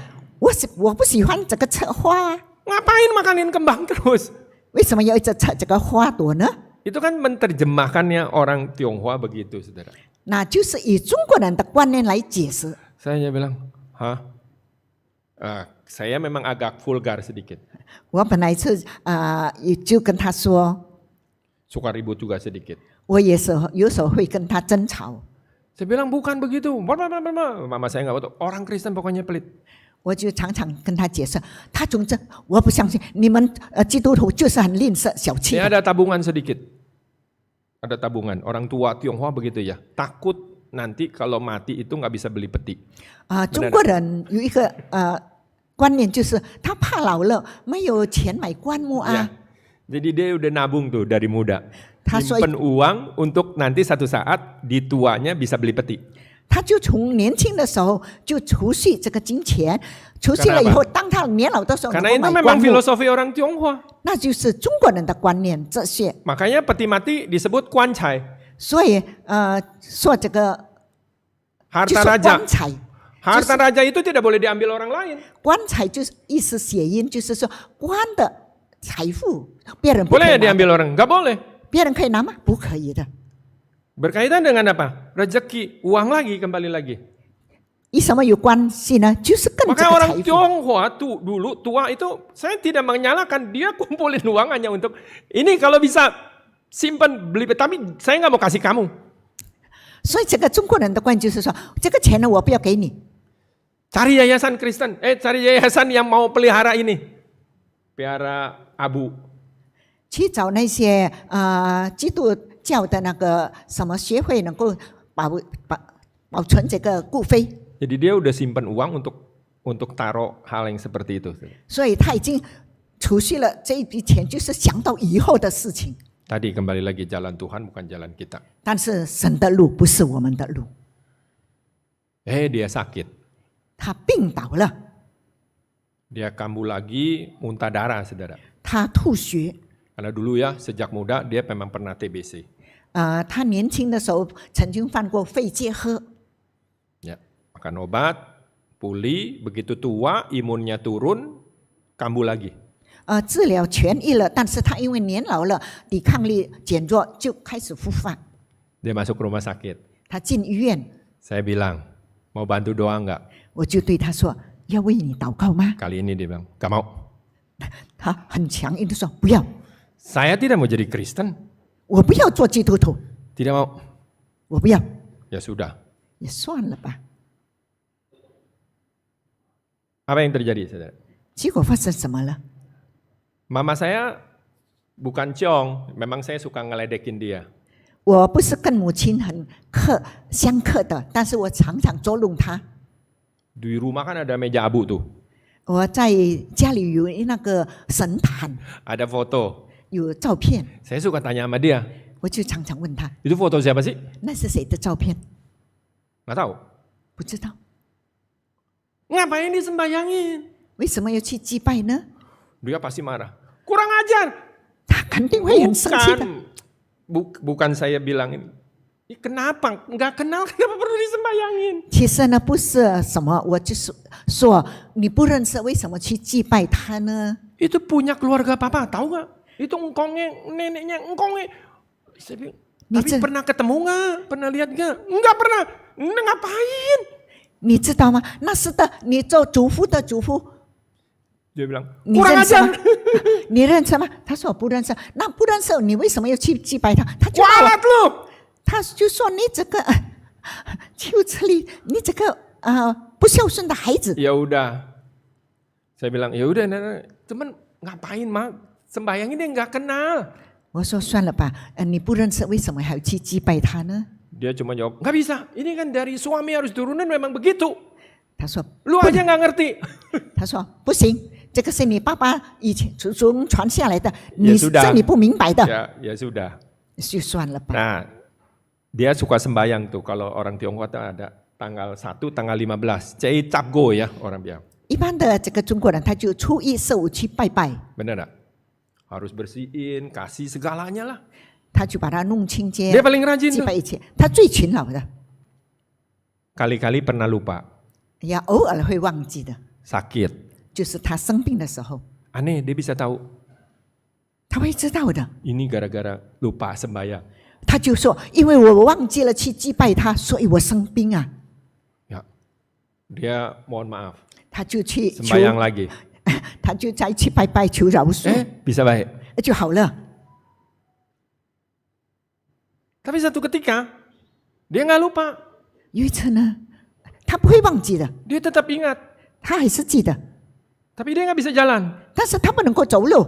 我不喜欢这个花， Ngapain makanin kembang terus? 为什么要一直插这个花朵呢？ Itu kan menerjemahkannya orang Tionghoa begitu, saudara. 那就是以中国人的观念来解释。 Saya bilang, hah? Saya memang agak vulgar sedikit. 我本来是也就跟他说， Suka ribut juga sedikit. 我也是有时候会跟他争吵， Saya bilang bukan begitu. Mama saya nggak tahu. Orang Kristen pokoknya pelit. 我就常常跟他解释，他总之我不相信你们基督徒就是很吝啬小气 Ini 的。 ada tabungan sedikit. Ada tabungan. Orang tua Tionghoa begitu ya. Takut nanti kalau mati itu nggak bisa beli peti. 中国人有一个观念就是他怕老了没有钱买棺木啊。 Ya. Jadi dia udah nabung tuh dari muda. Ta Simpen uang untuk nanti satu saat di tuanya bisa beli peti. 他就从年轻的时候就储蓄这个金钱，储蓄了以后，当他年老的时候能 Karena 够 itu 买 memang 棺木， filosofi orang Tionghoa. 那就是中国人的观念这些。 Makanya peti mati disebut kwancai. 所以说这个就 Harta 是 raja. 棺材， Harta raja itu tidak boleh diambil orang lain. 棺材就是意思谐音，就是说官的财富别人不可 Boleh 以 ya 拿， diambil orang? Nggak boleh. 别人可以拿吗？不可以的。 Berkaitan dengan apa? Rezeki, uang lagi, kembali lagi. 与什么有关系呢？就是跟这 Maka 个 orang 财富。 Tionghoa tuh dulu tua itu saya tidak menyalahkan dia kumpulin uang hanya untuk ini kalau bisa simpan beli tapi saya nggak mau kasih kamu. 所以这个中国人的观念就是说，这个钱呢，我不要给你， Cari yayasan Kristen, cari yayasan yang mau pelihara ini. Pelihara abu. 去找那些基督教的那个什么协会能够保存这个骨灰， Jadi dia udah simpan uang untuk taruh hal yang seperti itu. 所以他已经储蓄了这一笔钱，就是想到以后的事情。 Tadi kembali lagi jalan Tuhan bukan jalan kita. 但是神的路不是我们的路， Dia sakit. 他病倒了， Dia kambuh lagi, muntah darah, saudara. 他吐血。 Karena dulu ya sejak muda dia memang pernah TBC. 他年轻的时候曾经犯过肺结核， Ya, makan obat, pulih, begitu tua imunnya turun, kambuh lagi. 治疗痊愈了，但是他因为年老了，抵抗力减弱，就开始复发。 Dia masuk rumah sakit. 他进医院， Saya bilang, mau bantu doa enggak? 我就对他说：“要为你祷告吗 Kali ini dia bilang, gak mau. ？”他很强硬的说：“不要， Saya tidak mau jadi Kristen. 我不要做基督徒， Tidak mau. 我不要， Ya sudah. 也算了吧。 Apa yang terjadi, saudara? ”结果发生什么了？ Mama saya bukan ciong, memang saya suka ngeledekin dia. 我不是跟母亲很相克的，但是我常常捉弄她。 Di rumah kan ada meja abu tuh. 我在家里有那个神坛， ada foto. 有照片， Saya suka tanya sama dia, 我就常常问他， itu foto siapa sih? 那是谁的照片？ Nggak tahu. 不知道， Ngapain disembayangin? 为什么要去祭拜呢？ Dia pasti marah. Kurang ajar. 他肯定会很生气的。 Bukan saya bilang ini. Kenapa? Nggak kenal, kenapa perlu disembayangin? 其实呢，不是什么，我就是说你不认识，为什么去祭拜他呢？ Itu punya keluarga papa, tahu nggak? Itu engkongnya, neneknya engkongnya. Saya bilang, tapi pernah ketemu nggak? Pernah lihat nggak? Nggak pernah. Ngapain? 你知道吗？那是的，你做祖父的祖父， Dia bilang, 你 kurang 认识吗 ajar.？你认识吗？他说我不认识。那不认识，你为什么要去祭拜他？他就骂我 Walat lu. 他就说你这个就这里，你这个不孝顺的孩子。 Ya udah. Saya bilang, ya udah, teman ngapain mah? Sembayangin dia nggak kenal. 我说算了吧，你不认识，为什么还要去祭拜他呢？ Dia cuma jawab, nggak bisa. Ini kan dari suami harus turunan memang begitu. 他说 Lu aja nggak ngerti. 他说不行，这个是你爸爸以前祖宗传下来的， Ya 你 sudah. 这你不明白的， Ya sudah. 就算了吧。 Nah, dia suka sembayang tuh kalau orang Tionghoa tuh ada tanggal 1, tanggal 15. Cai cap go ya orang bilang. 一般的这个中国人，他就初一十五去拜拜， Bener nggak? Harus bersihin, kasih segalanya lah. 他就把它弄清洁 Dia，paling rajin 祭 tuh. 拜一切。他最勤劳的， Kali-kali pernah lupa, 也偶尔会忘记的， sakit. 就是他生病的时候， Aneh, dia bisa tahu. 他会知道的。 Ini gara-gara lupa sembahyang. 他就说：“因为我忘记了去祭拜他，所以我生病啊。 Ya, dia mohon maaf, ”他就去求， sembahyang lagi. 他就再去拜拜求饶恕， Bisa baik. 就好了。 Tapi satu ketika, dia nggak lupa. 有一次呢，他不会忘记的， Dia tetap ingat. 他还是记得， Tapi dia nggak bisa jalan. 但是他不能够走路，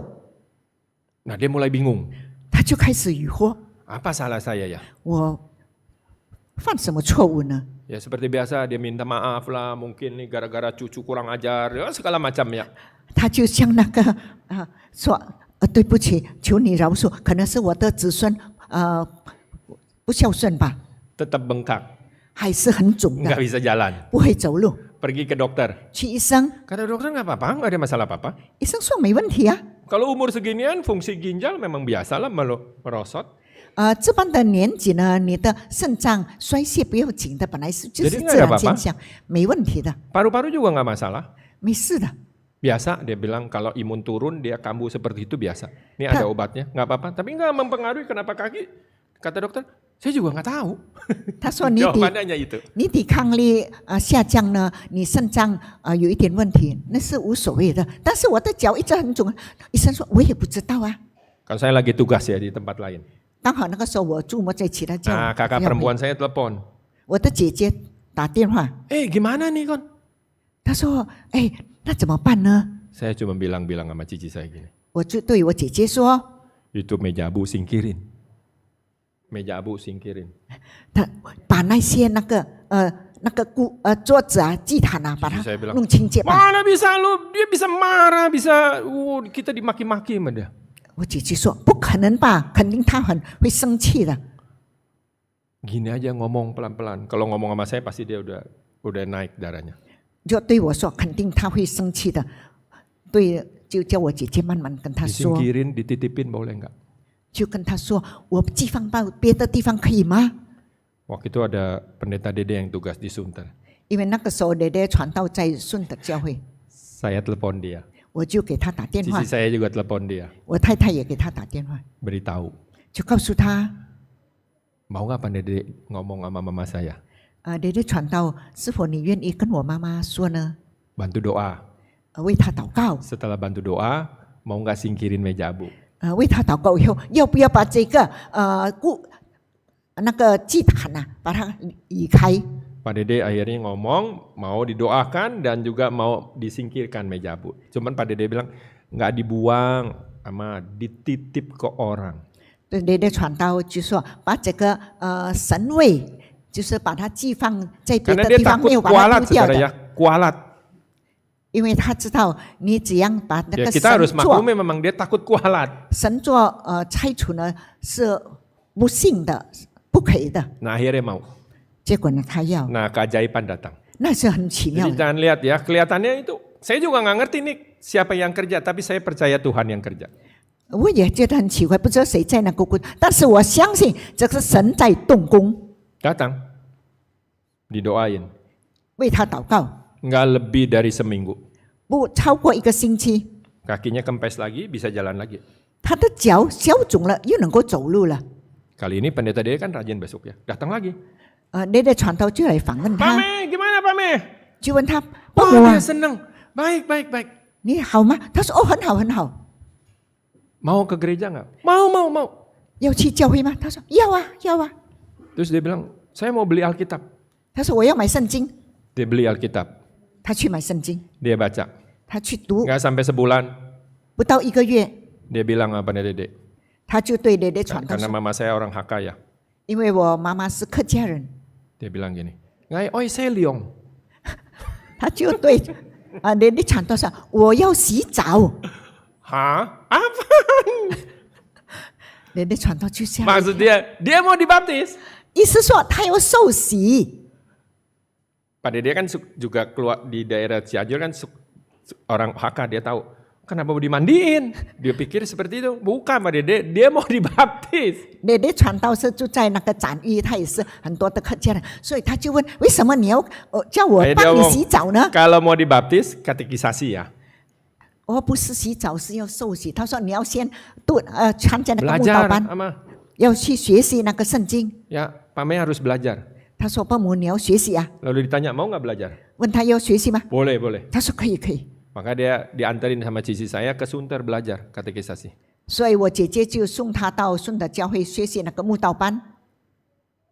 Nah, dia mulai bingung. 他就开始疑惑： Apa salah saya ya? 我犯什么错误呢？ Ya seperti biasa dia minta maaf lah. Mungkin nih gara-gara cucu kurang ajar. Ya segala macam ya. 他就向那个说：“对不起，求你饶恕，可能是我的子孙不孝顺吧， Tetap bengkak. 还是很肿 Nggak 的， bisa jalan. 不会走路。 Pergi ke dokter. 去医生， Kata dokter nggak apa-apa. Nggak ada masalah apa-apa. 医生说没问题啊。 Kalau umur seginian fungsi ginjal memang biasa lah merosot. 这般的年纪呢，你的肾脏衰泄不要紧的，本来是就是 Jadi 自 nggak ada 然 apa-apa. 现象，没问题的， Paru-paru juga nggak masalah. 没事的。 Biasa dia bilang kalau imun turun dia kambuh seperti itu biasa. Ini ada obatnya, nggak apa-apa. Tapi nggak mempengaruhi kenapa kaki. Kata dokter, saya juga nggak tahu. 他说你 Jawabannya hanya itu. 抵抗力下降呢，你肾脏有一点问题，那是无所谓的。但是我的脚一直很肿，医生说我也不知道啊。 Kan saya lagi tugas ya di tempat lain. 刚好那个时候我住我在其他教 Nah, kakak 教会 perempuan saya telepon. 我的姐姐打电话， Gimana nih kon? 她说：“哎，那怎么办呢 Saya cuma bilang-bilang sama cici saya gini. 我就对我姐姐说， Itu meja abu singkirin. Meja abu singkirin. 她把那些那个桌子啊、祭坛啊，把它 saya bilang, 弄清洁吧。 Mana bisa lu? Dia bisa marah, bisa kita dimaki-maki sama dia. 我姐姐说：“不可能吧，肯定她会生气的。 Gini aja ngomong pelan-pelan. Kalau ngomong sama saya pasti dia udah naik darahnya. ”就对我说：“肯定她会生气的。”对，就叫我姐姐慢慢跟她说， Disingkirin, dititipin boleh nggak? 就跟她说：“我寄放到别的地方可以吗 Waktu itu ada pendeta Dede yang tugas di Sunter. ？”因为那个时候爹爹传道在顺德教会， Saya telepon dia. 我就给他打电话 Cici，saya juga telepon dia. 我太太也给他打电话， Beritahu. 就告诉他。 Mau nggak Pak Dede ngomong sama mama saya? 爹爹传道，是否你愿意跟我妈妈说呢？ Bantu doa. 为她祷告， Setelah bantu doa, mau nggak singkirin meja abu? 为她祷告以后，要不要把这个那个祭坛啊，把它移开？ Pak Dede akhirnya ngomong mau didoakan dan juga mau disingkirkan meja abu. Cuman Pak Dede bilang nggak dibuang, sama dititip ke orang. 对爹爹传道就说把这个神位，就是把它寄放在别 Karena 的 dia 地方，没 takut 有把它 kualat 丢掉 saudara 的。 ya, kualat. 因为他知道你只要把那 Ya, 个 kita harus 神做 maklumi memang dia takut kualat. 神做拆除呢是不幸的，不可以的。 Nah akhirnya mau. 结果呢，他要， Nah keajaiban datang. 那是很奇妙 Jadi 的。 jangan lihat ya, kelihatannya itu. Saya juga nggak ngerti nih siapa yang kerja, tapi saya percaya Tuhan yang kerja. 我也觉得很奇怪，不知道谁在那个工，但是我相信这是神在动工， Datang, didoain. 为他祷告， Nggak lebih dari seminggu. 不超过1个星期， Kakinya kempes lagi, bisa jalan lagi. 他的脚消肿了，又能够走路了。 Kali ini pendeta dia kan rajin besok ya. Datang lagi. 那个传道就来访问 Pak 他， Me, gimana Pak Me? 就问他：“伯 Wah 母啊 dia，seneng. Baik, baik, baik. 你好吗？”他说：“哦，很好，很好。 Mau ke gereja nggak? Mau. ”要去教会吗？他说：“要啊，要啊。 Terus dia bilang, saya mau beli Alkitab. ”他说：“我要买圣经。 Dia beli Alkitab. ”他去买圣经， Dia baca. 他去读， Nggak sampai sebulan, 不到1个月， dia bilang apa nih Dede? 他就对蕾蕾传道 Karena 说 mama saya orang Hakka ya.：“ 因为我妈妈是客家人。” Dia bilang gini, ngai oi seliong. 他就对蕾蕾传道说：“我要洗澡。 Hah? Apa? ” 蕾蕾传道就这样， Maksud dia mau dibaptis. 意思说他要受洗。 Pak Dede kan juga keluar di daerah Cianjur kan orang Hakka, dia tahu. Kenapa mau dimandiin? Dia pikir seperti itu. Bukan Pak Dede, dia mau dibaptis. 蕾蕾传道是住在那个展玉，他也是很多的客家人，所以他就问：为什么你要叫我 Dia 帮你 ngomong, 洗澡呢？ kalau mau dibaptis, katekisasi ya. 我不是洗澡，是要受洗。他说你要先参加那个慕道 Belajar 班， ama. 要去学习那个圣经。 Ya, Pak Me harus belajar. 他说伯母你要学习啊， Lalu ditanya, mau nggak belajar? 问他要学习吗？ Boleh, boleh. 他说可以可以。 Maka dia diantarin sama cici saya ke Sunter belajar katekisasi. 所以我姐姐就送他到顺德教会学习那个慕道班，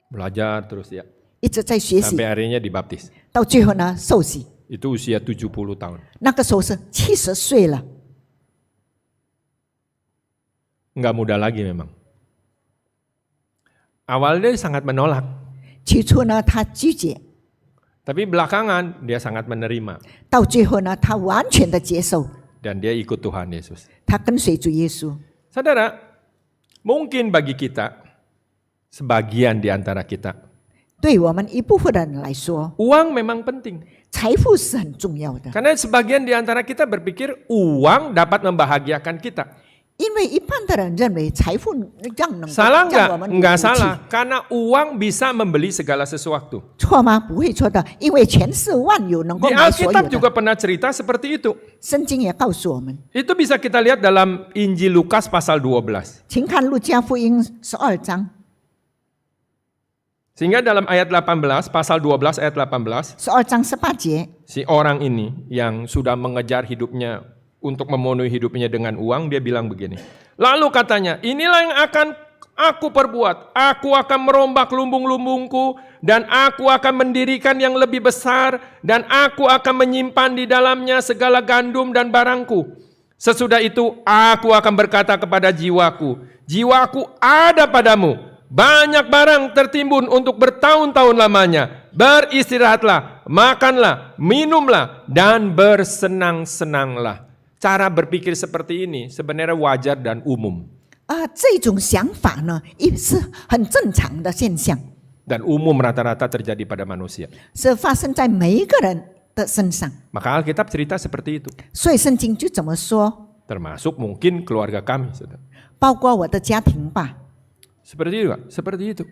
Belajar terus ya. 一直在学习 Sampai，akhirnya dibaptis. 到最后呢受洗。 Itu usia 70 tahun. 那个时候是70岁了， Nggak muda lagi memang. Awalnya dia sangat menolak. 起初呢他拒绝， Tapi belakangan dia sangat menerima. 到最后呢他完全的接受， Dan dia ikut Tuhan Yesus. 他跟随主耶稣。 Saudara, mungkin bagi kita, sebagian di antara kita, 对我们一部分人来说， uang memang penting. 财富是很重要的， Karena sebagian di antara kita berpikir uang dapat membahagiakan kita. 因为一般的人认为财富能 Salah 让我们 nggak? 有 Nggak 福气 salah. Karena uang bisa membeli segala sesuatu. 错吗？不会错的，因为钱是万有，能够 Di 买所有 Alkitab 的。 juga pernah cerita seperti itu. 圣经也告诉我们， Itu bisa kita lihat dalam Injil Lukas pasal 12. 请看路加福音12章， Sehingga dalam ayat 18, pasal 12 ayat 18, 12章18节， si orang ini yang sudah mengejar hidupnya untuk memenuhi hidupnya dengan uang, dia bilang begini. Lalu katanya, inilah yang akan aku perbuat. Aku akan merombak lumbung-lumbungku dan aku akan mendirikan yang lebih besar dan aku akan menyimpan di dalamnya segala gandum dan barangku. Sesudah itu aku akan berkata kepada jiwaku, jiwaku ada padamu. Banyak barang tertimbun untuk bertahun-tahun lamanya. Beristirahatlah, makanlah, minumlah, dan bersenang-senanglah. Cara berpikir seperti ini sebenarnya wajar dan umum. 这种想法呢，也是很正常的现象， Dan umum rata-rata terjadi pada manusia. 是发生在每一个人的身上。 Maka Alkitab cerita seperti itu. 所以圣经就怎么说， Termasuk mungkin keluarga kami. Saudara. 包括我的家庭吧， Seperti itu, Pak. Seperti itu.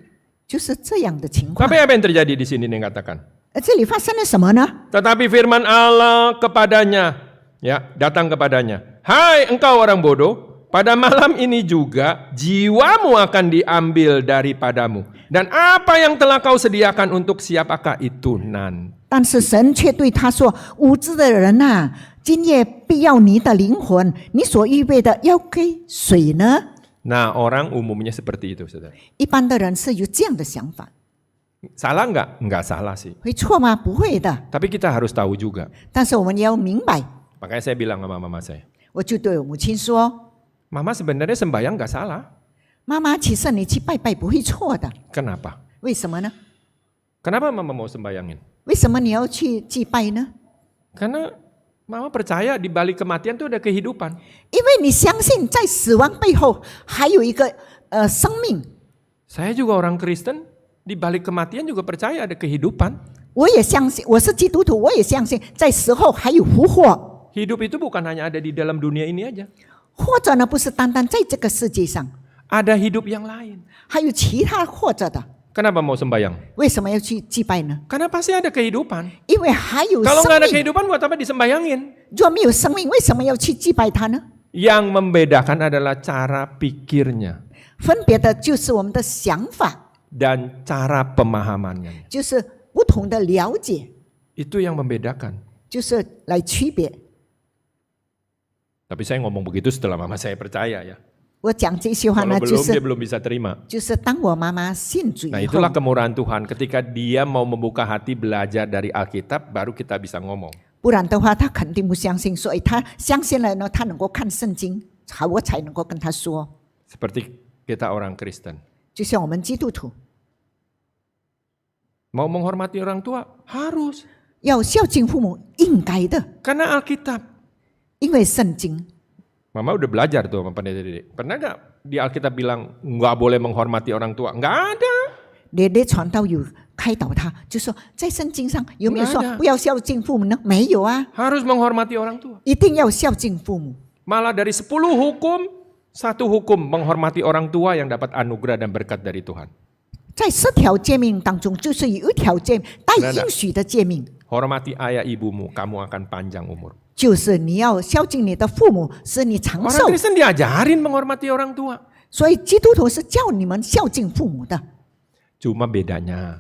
就是这样的情况。 Tapi apa yang terjadi di sini nih katakan? 这里发生了什么呢？ Tetapi firman Allah kepadanya, ya, datang kepadanya. Hai engkau orang bodoh, pada malam ini juga jiwamu akan diambil daripadamu. Dan apa yang telah kau sediakan untuk siapakah itu nanti? 但是神却对他说：“无知的人呐、今夜必要你的灵魂，你所预备的要给谁呢？” Nah orang umumnya seperti itu, saudara. 一般的人是有这样的想法， Salah nggak? Nggak salah sih. 会错吗？不会的。 Tapi kita harus tahu juga. 但是我们也要明白， Makanya saya bilang sama mama saya, 我就对我母亲说 Mama sebenarnya sembahyang nggak salah.：“ 妈妈，其实你去拜拜不会错的。 Kenapa? 为什么呢？ Kenapa mama mau sembayangin? 为什么你要去祭拜呢？ Karena Mama percaya di balik kematian itu ada kehidupan. 因为你相信在死亡背后还有一个生命。 Saya juga orang Kristen, di balik kematian juga percaya ada kehidupan. 我也相信，我是基督徒，我也相信在死后还有复活。 Hidup itu bukan hanya ada di dalam dunia ini aja. 或者呢，不是单单在这个世界上， Ada hidup yang lain. 还有其他或者的。 Kenapa mau sembahyang? 为什么要去祭拜呢？ Karena pasti ada kehidupan. 因为还有 Kalau 生 nggak ada 命。 kehidupan, buat apa disembayangin? 若没有生命，为什么要去祭拜他呢？ Yang membedakan adalah cara pikirnya 分别的就是我们的想法， dan cara pemahamannya. 就是不同的了解， Itu yang membedakan. 就是来区别。 Tapi saya ngomong begitu setelah mama saya percaya ya. 我讲这些话 Kalau 呢，就 belum, dia 是 belum bisa terima. 就是当我妈妈信主 Nah 以后 itulah，kemurahan Tuhan. Ketika dia mau membuka hati belajar dari Alkitab, baru kita bisa ngomong. 不然的话，他肯定不相信，所以他相信了呢，他能够看圣经，我才能够跟他说。 Seperti kita orang Kristen. 就像我们基督徒 Mau menghormati orang tua, harus. 要孝敬父母，应该的， Karena Alkitab. 因为圣经。 Mama udah belajar tuh sama pendeta Dede. Pernah gak di Alkitab bilang nggak boleh menghormati orang tua? Nggak ada. 爹爹传道有开导他，就说在圣经上有没有说 Nggak ada. 不要孝敬父母呢？没有啊， Harus menghormati orang tua. 一定要孝敬父母。 Malah dari 10 hukum, 1 hukum menghormati orang tua yang dapat anugerah dan berkat dari Tuhan. 在10条诫命当中，就是有一条诫带应许的诫命， Hormati ayah ibumu, kamu akan panjang umur. 就是你要孝敬你的父母，使你长 Orang 寿。 Kristen diajarin menghormati orang tua. 所以基督徒是叫你们孝敬父母的。 Cuma bedanya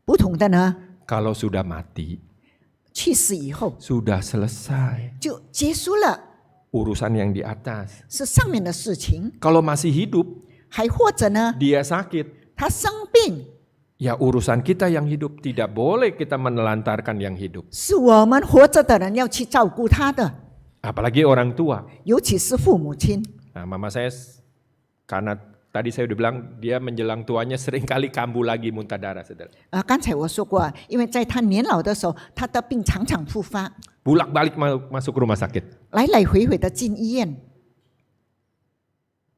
不同的呢， kalau sudah mati, 去世以后 sudah selesai 就结束了， urusan yang di atas. 是上面的事情。 Kalau masih hidup, 还或者呢， dia sakit, 他生病， ya urusan kita yang hidup. Tidak boleh kita menelantarkan yang hidup. 是我们活着的人要去照顾他的， Apalagi orang tua. 尤其是父母亲。 Nah, mama saya, karena tadi saya udah bilang, dia menjelang tuanya seringkali kambuh lagi muntah darah, saudara. 刚才我说过，因为在他年老的时候，他的病常常复发， Bulak-balik masuk rumah sakit. 来来回回的进医院。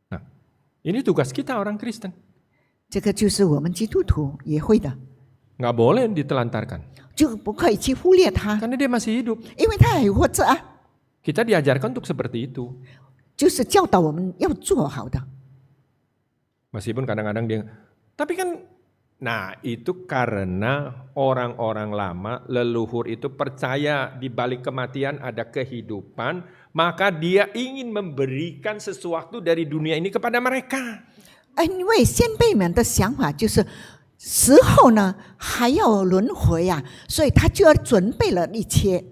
Nah, ini tugas kita orang Kristen. 这个就是我们基督徒也会的， Nggak boleh ditelantarkan. 就不可以去忽略他， Karena dia masih hidup. 因为他还活着啊， Kita diajarkan untuk seperti itu. 就是教导我们要做好的。 Meskipun kadang-kadang dia, tapi kan, nah itu karena orang-orang lama, leluhur itu percaya di balik kematian ada kehidupan, maka dia ingin memberikan sesuatu dari dunia ini kepada mereka. 因为先辈们的想法就是死后呢还要轮回呀、所以他就要准备了一切。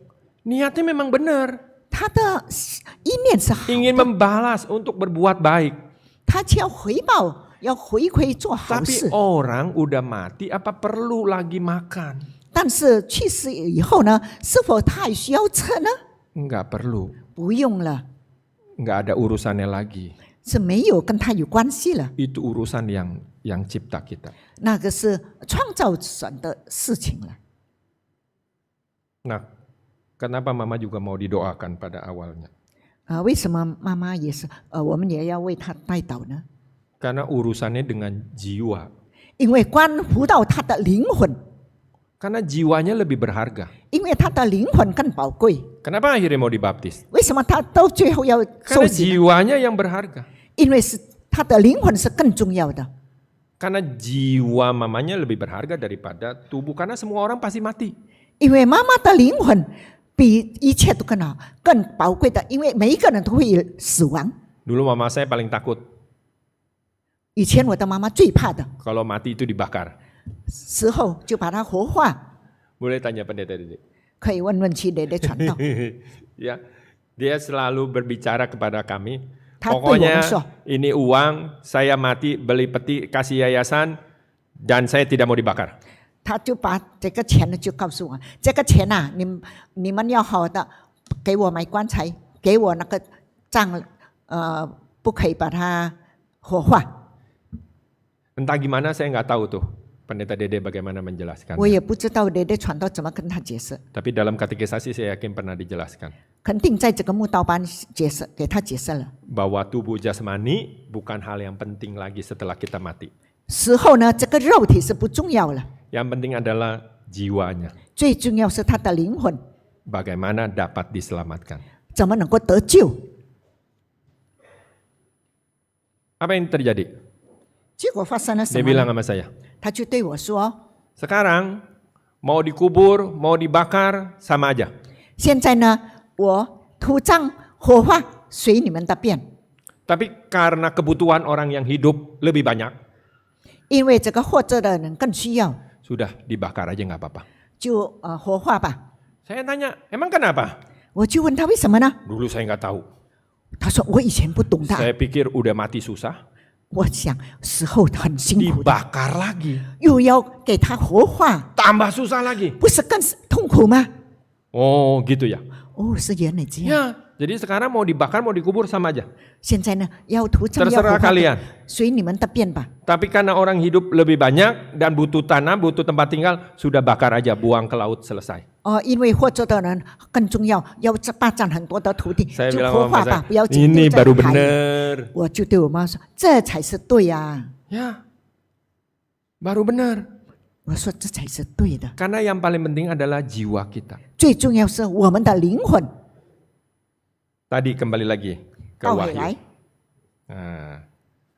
Niatnya memang benar, 他的意念是好 ingin 的， membalas untuk berbuat baik. 他就要回报，要回馈做好 Tapi 事。 orang udah mati, apa perlu lagi makan? 但是去世以后呢，是否他还需要吃呢？ Enggak perlu, 不用了， enggak ada urusannya lagi. 是没有跟他有关系了。 Itu urusan yang cipta kita. 那个是创造神的事情了。 Nah, kenapa mama juga mau didoakan pada awalnya? 为什么妈妈也是我们也要为他代祷呢？ Karena urusannya dengan jiwa. 因为关乎到他的灵魂， Karena jiwanya lebih berharga. 因为他的灵魂更宝贵。 Kenapa akhirnya mau dibaptis? 为什么他到最后要受 Karena 洗呢？ jiwanya yang berharga. 因为是他的灵魂是更重要的。 Karena jiwa mamanya lebih berharga daripada tubuh. Karena semua orang pasti mati. 因为妈妈的灵魂比一切都更好、更宝贵的，因为每一个人都会死亡。 Dulu mama saya paling takut 以前我的妈妈最怕的 kalau mati itu dibakar. 时候就把它活化。 Boleh tanya pendeta Dede. 可以问问去雷雷传道， Ya, dia selalu berbicara kepada kami. 他对我们 Pokoknya 说， ini uang, saya mati beli peti kasih yayasan dan saya tidak mau dibakar. 他就把这个钱呢就告诉我，这个钱啊，你们要好的，给我买棺材，给我那个葬，不可以把它火化。 Entah gimana saya nggak tahu tuh. Pendeta Dede bagaimana menjelaskan. 我也不知道爹爹传道怎么跟他解释， Tapi dalam katekisasi saya yakin pernah dijelaskan 肯定在这个慕道班解释给他解释了。 bahwa tubuh jasmani bukan hal yang penting lagi setelah kita mati. 死后呢，这个肉体是不重要了， Yang penting adalah jiwanya. 最重要是他的灵魂 Bagaimana dapat diselamatkan. 怎么能够得救。 Apa yang terjadi? 结果发生了什 Dia 么 bilang 呢？ sama saya, 他就对我说 sekarang mau dikubur, mau dibakar, sama aja.：“ 现在呢，我土葬、火化随你们的便， Tapi karena kebutuhan orang yang hidup lebih banyak, 因为这个活着的人更需要， sudah dibakar aja nggak apa-apa. 就火化吧。 Saya tanya, emang kenapa? ”我就问他为什么呢？ Dulu saya nggak tahu. 他说：“我以前不懂的， Saya pikir udah mati susah, 我想死后很辛苦的， dibakar lagi, 又要给他活化， tambah susah lagi. 不是更痛苦吗？” Oh gitu ya. 哦，是原来这样。 Ya, jadi sekarang mau dibakar, mau dikubur sama aja. 现在呢，要土葬要火 Terserah 化 kalian. 的，随你们的便吧。 Tapi karena orang hidup lebih banyak dan butuh tanah, butuh tempat tinggal, sudah bakar aja, buang ke laut, selesai. 哦，因为活着的人更重要，要霸占很多的土地， Saya 就 bilang 火 sama 化 mama 吧， saya, 不要紧， ini 丢在 baru 海里。 bener. 我就对我妈说：“这才是对呀、 Ya, baru benar. 我说：“这才是对的， Karena yang paling penting adalah jiwa kita. 最重要是我们的灵魂。 Tadi kembali lagi ke 倒回 Wahyu. 来， Nah,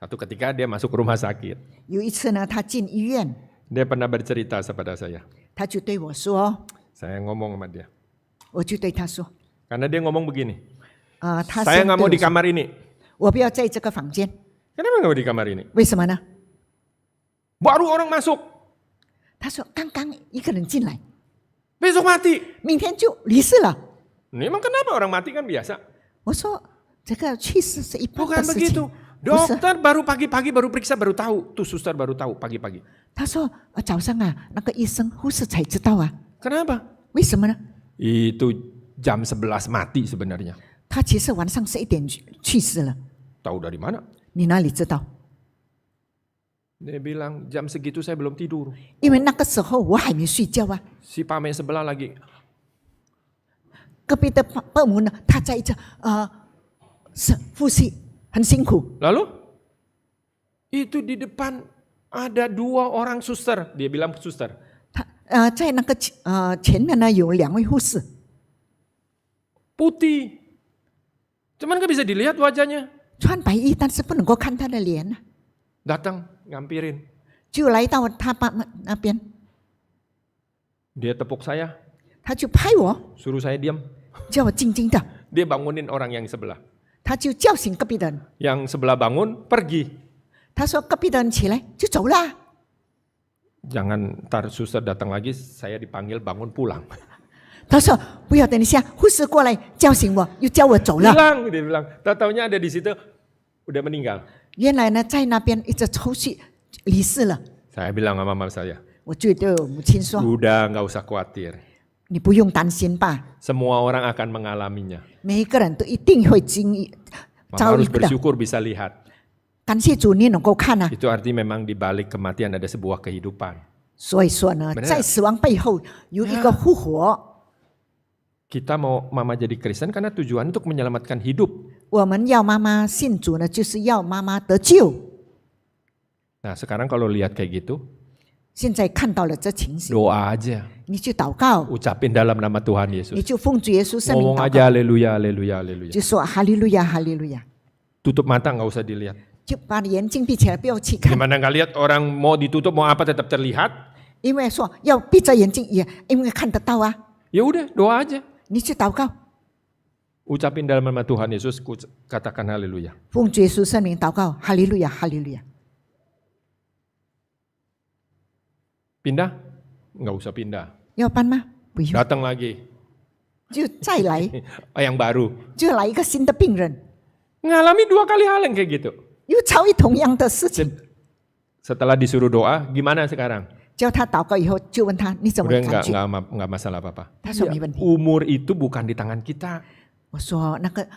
satu ketika dia masuk rumah sakit, 有一次呢，他进医院， dia pernah bercerita kepada saya. 他就对我说， Saya ngomong sama dia. 我就对他说， Karena dia ngomong begini, 他 saya 先 nggak 对 mau 我 di 说， kamar ini. 我不要在这个房间， Kenapa nggak mau di kamar ini? 为什么呢？ Baru orang masuk, 他说刚刚一个人进来， besok mati. 明天就离世了。 Ini emang kenapa orang mati kan biasa? 我说这个去世是一般 Bukan 的事情 begitu. ，不是。 Dokter baru pagi-pagi baru periksa baru tahu. Tuh suster baru tahu pagi-pagi. 他说早上啊，那个医生护士才知道啊， Kenapa? 为什么呢？ Itu jam 11 mati sebenarnya. 他其实晚上11点去世了， Tahu dari mana? 你哪里知道？ Dia bilang jam segitu saya belum tidur. 因为那个时候我还没睡觉啊。 Si Pame sebelah lagi. 隔壁的伯母呢，她在这是呼吸很辛苦。 Lalu itu di depan ada 2 orang suster. Dia bilang suster. 她在那个前面呢有2位护士， Putih. Cuman nggak bisa dilihat wajahnya. 穿白衣，但是不能够看她的脸啊， Datang ngampirin. 就来到她爸妈那边， Dia tepuk saya. 她就拍我， Suruh saya diam. 叫我静静的， Dia bangunin orang yang sebelah. 她就叫醒隔壁的人。 Yang sebelah bangun pergi. 她说隔壁的人起来就走了。 Jangan ntar suster datang lagi saya dipanggil bangun pulang. 她说不要等一下，护士过来叫醒我，又叫我走了。 Hilang dia bilang. Tahu-taunya ada di situ udah meninggal. 原来呢，在那边一直抽血离世了。 Saya bilang sama mama saya, 我就对我母亲说 udah nggak usah khawatir. 你不用担心吧， Semua orang akan mengalaminya. 每一个人都一定会经历 Mama 遭遇 harus 的。 bersyukur bisa lihat. 感谢主，你能够看啊。 Itu artinya memang di balik kematian ada sebuah kehidupan. 所以说呢， Benar. 在死亡背后有一个复活。 Kita mau mama jadi Kristen karena tujuan untuk menyelamatkan hidup. 我们要妈妈信主呢，就是要妈妈得救。 Nah sekarang kalau lihat kayak gitu, 现在看到了这情形， doa aja. 你就祷告， Ucapin dalam nama Tuhan 你 Yesus. 就奉主耶稣圣名 Ngomong 祷 aja 告， haleluya, haleluya, haleluya. 就说哈利路亚，哈利路亚， Tutup mata nggak usah dilihat. 就把眼睛闭起来，不要去看， Gimana nggak lihat orang mau ditutup mau apa tetap terlihat? 因为说要闭着眼睛也因为看得到啊。 Ya udah doa aja. 你去祷告， Ucapin dalam nama Tuhan Yesus, katakan haleluya. 奉主耶稣圣名祷告，哈利路亚，哈利路亚。 Pindah? Nggak usah pindah. 要搬吗？不用， Datang lagi. 就再来， Yang baru. 就来一个新的病人， Ngalami 2 kali hal yang kayak gitu. 又遭遇同样的事情。 Setelah disuruh doa, gimana sekarang? 叫他祷告以后，就问他你怎么 Udah 感觉？ nggak masalah apa-apa. 他说没问题。 Umur itu bukan di tangan kita. 我说那个人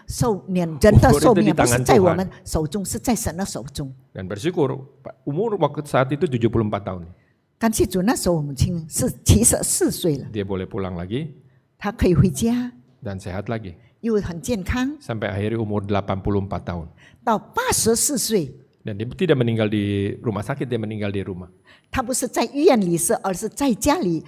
的寿命不是在我们手中，是在神的手中。 Dan bersyukur umur waktu saat itu 74 tahun. 感谢主，那时候我母亲是74岁了， Dia boleh pulang lagi 她可以回家， dan sehat lagi. 又很健康， Sampai akhirnya umur 84 tahun. 到84岁， Dan dia tidak meninggal di rumah sakit, dia meninggal di rumah. 她不是在医院里世，而是在家里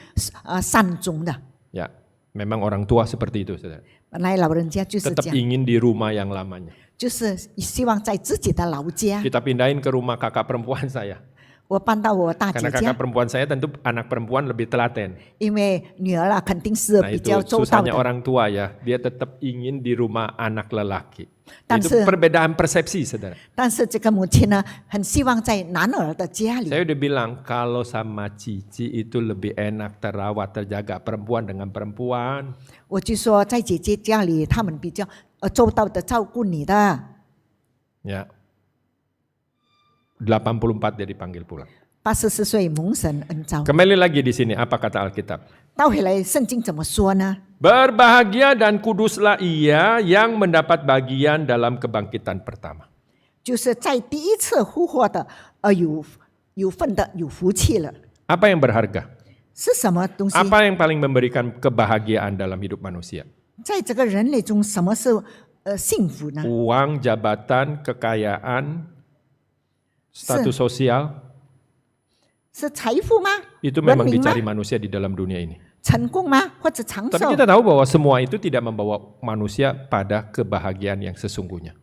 善终的。 Ya, memang orang tua seperti itu, saudara. 本来老人家就是这 Tetap 样， ingin di rumah yang lamanya. 就是希望在自己的老家。 Kita pindahin ke rumah kakak perempuan saya. 我搬到我大姐 Karena 家 kakak，perempuan saya tentu anak perempuan lebih telaten. 因为女儿肯定是 Nah 比 itu 较周到 susahnya 的。 orang tua ya, dia tetap ingin di rumah anak lelaki. Dan Itu se- perbedaan persepsi, saudara. 但是这个母亲呢，很希望在男儿的家里。 Saya udah bilang kalau sama Cici itu lebih enak terawat terjaga perempuan dengan perempuan. 我就说在姐姐家里，他们比较周到的照顾你的。 Ya. 84 dia dipanggil pulang. 84岁蒙神恩召。 Kembali lagi di sini apa kata Alkitab? 倒回来，圣经怎么说呢？ Berbahagia dan kuduslah ia yang mendapat bagian dalam kebangkitan pertama. 就是在第一次复活的，有份的，有福气了。 Apa yang berharga? 是什么东西？ Apa yang paling memberikan kebahagiaan dalam hidup manusia? 在这个人类中，什么是幸福呢？ Uang, jabatan, kekayaan, status sosial, 是财富吗？ itu 人 memang 民吗？ dicari manusia di dalam dunia ini. 成功吗？或者长 Tapi 寿？ kita tahu bahwa semua itu tidak membawa manusia pada kebahagiaan yang sesungguhnya.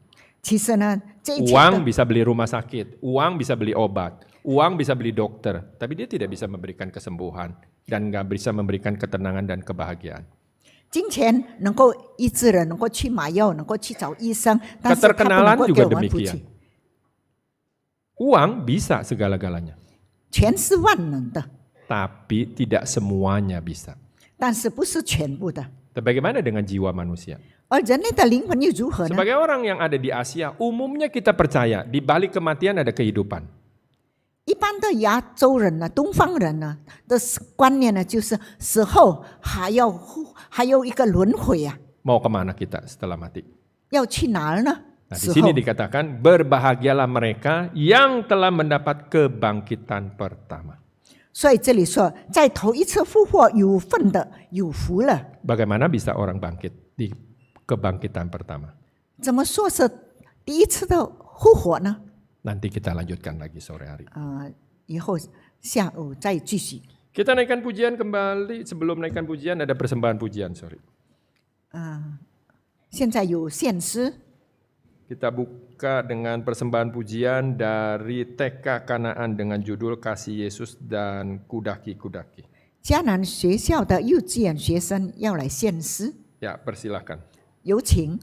其实呢，这一切 Uang 的 bisa beli rumah sakit, uang bisa beli obat, uang bisa beli dokter, tapi dia tidak bisa memberikan kesembuhan dan nggak bisa memberikan ketenangan dan kebahagiaan. 金钱能够医治人，能够去买药，能够去找医生，但是它不能 Keterkenalan 够给 juga 我们福 demikian. 气。 Uang bisa segala-galanya, 全是万能的， tapi tidak semuanya bisa. 但是不是全部的。 Tapi bagaimana dengan jiwa manusia? 而人类的灵魂又如何呢？ Sebagai orang yang ada di Asia, umumnya kita percaya di balik kematian ada kehidupan. 一般的亚洲人呢，东方人呢的观念呢，就是死后还有一个轮回啊， Mau kemana kita setelah mati? 要去哪儿呢？ Nah, di 死 sini 后， dikatakan berbahagialah mereka yang telah mendapat kebangkitan pertama. 所以这里说，在头一次复活有份的有福了。 Bagaimana bisa orang bangkit di kebangkitan pertama? 怎么说是第一次的复活呢？ Nanti kita lanjutkan lagi sore hari. 以后下午再继续。 Kita naikkan pujian kembali. Sebelum naikkan pujian ada persembahan pujian, sorry. 现在有献诗， Kita buka dengan persembahan pujian dari TK Kanaan dengan judul Kasih Yesus dan Kudaki-Kudaki. 迦南学校的幼稚园学生要来献诗， Ya, persilahkan. 有请。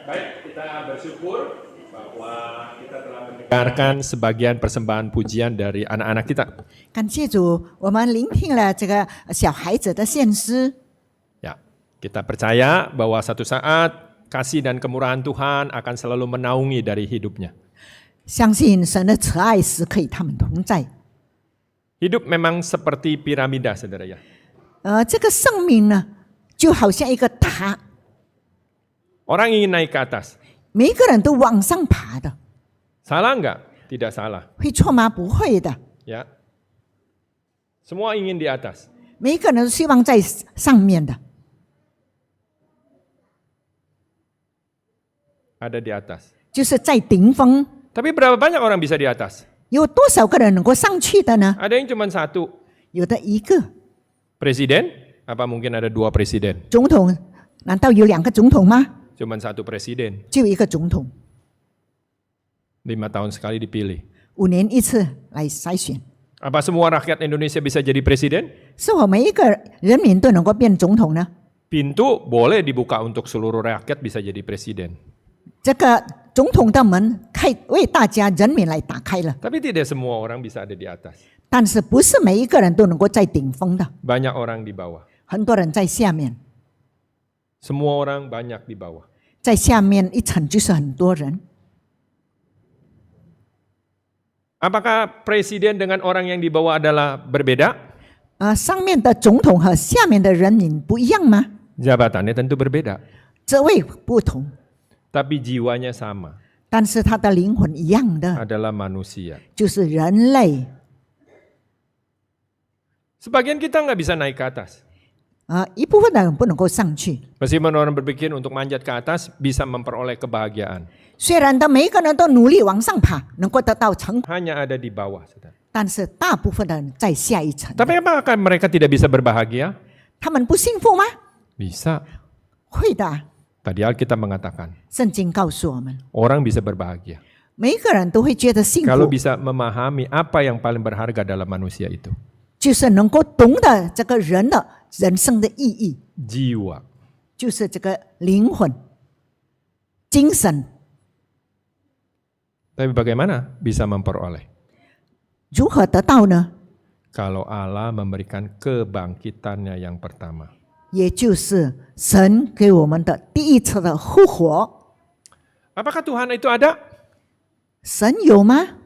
Baik, kita bersyukur bahwa kita telah mendengarkan sebagian persembahan pujian dari anak-anak kita. 感谢主，我们聆听了这个小孩子的献诗。 Ya, kita percaya bahwa satu saat kasih dan kemurahan Tuhan akan selalu menaungi dari hidupnya. 相信神的慈爱时刻与他们同在。 Hidup memang seperti piramida, saudara ya. 这个生命呢，就好像一个塔， Orang ingin naik ke atas. 每一个人都往上爬的， Salah enggak? Tidak salah. 会错吗？不会的， Ya, semua ingin di atas. 每一个人都希望在上面的， Ada di atas. 就是在顶峰。 Tapi berapa banyak orang bisa di atas? 有多少个人能够上去的呢？ Ada yang cuma satu. 有的一个 Presiden? Apa mungkin ada 2 presiden? 总统，难道有2个总统吗？ Cuma 1 presiden. 就一个总统， 5 tahun sekali dipilih. 5年一次来筛选。 Apa semua rakyat Indonesia bisa jadi presiden? 是否每一个人民都能够变总统呢？ Pintu boleh dibuka untuk seluruh rakyat bisa jadi presiden. 这个总统的门为大家人民来打开了， Tapi tidak semua orang bisa ada di atas. 但是不是每一个人都能够在顶峰的， Banyak orang di bawah. 很多人在下面， Semua orang banyak di bawah. 在下面一层就是很多人。 Apakah presiden dengan orang yang di bawah adalah berbeda? 上面的总统和下面的人民不一样吗？ Jabatannya tentu berbeda. 职位不同， Tapi jiwanya sama, 但是他的灵魂一样的， adalah manusia. 就是人类。 Sebagian kita nggak bisa naik ke atas. 一部分人不能够上去， Meskipun orang berpikir untuk manjat ke atas bisa memperoleh kebahagiaan. 虽然的每一个人都努力往上爬，能够得到成功， Hanya ada di bawah. Saudara. 但是大部分的人在下一层。 Tapi apakah mereka tidak bisa berbahagia? 他们不幸福吗？ Bisa. 会的。 Tadi Alkitab mengatakan, 圣经告诉我们， orang bisa berbahagia. 每一个人都会觉得幸 Kalau 福， bisa memahami apa yang paling berharga dalam manusia itu. 就是能够懂得这个人的人生的意义， Jiwa. 就是这个灵魂、精神 Tapi bagaimana bisa memperoleh? 如何得到呢？ Kalau Allah memberikan kebangkitannya yang pertama. 也就是神给我们的第一次的复活。 Apakah Tuhan itu ada? 神有吗？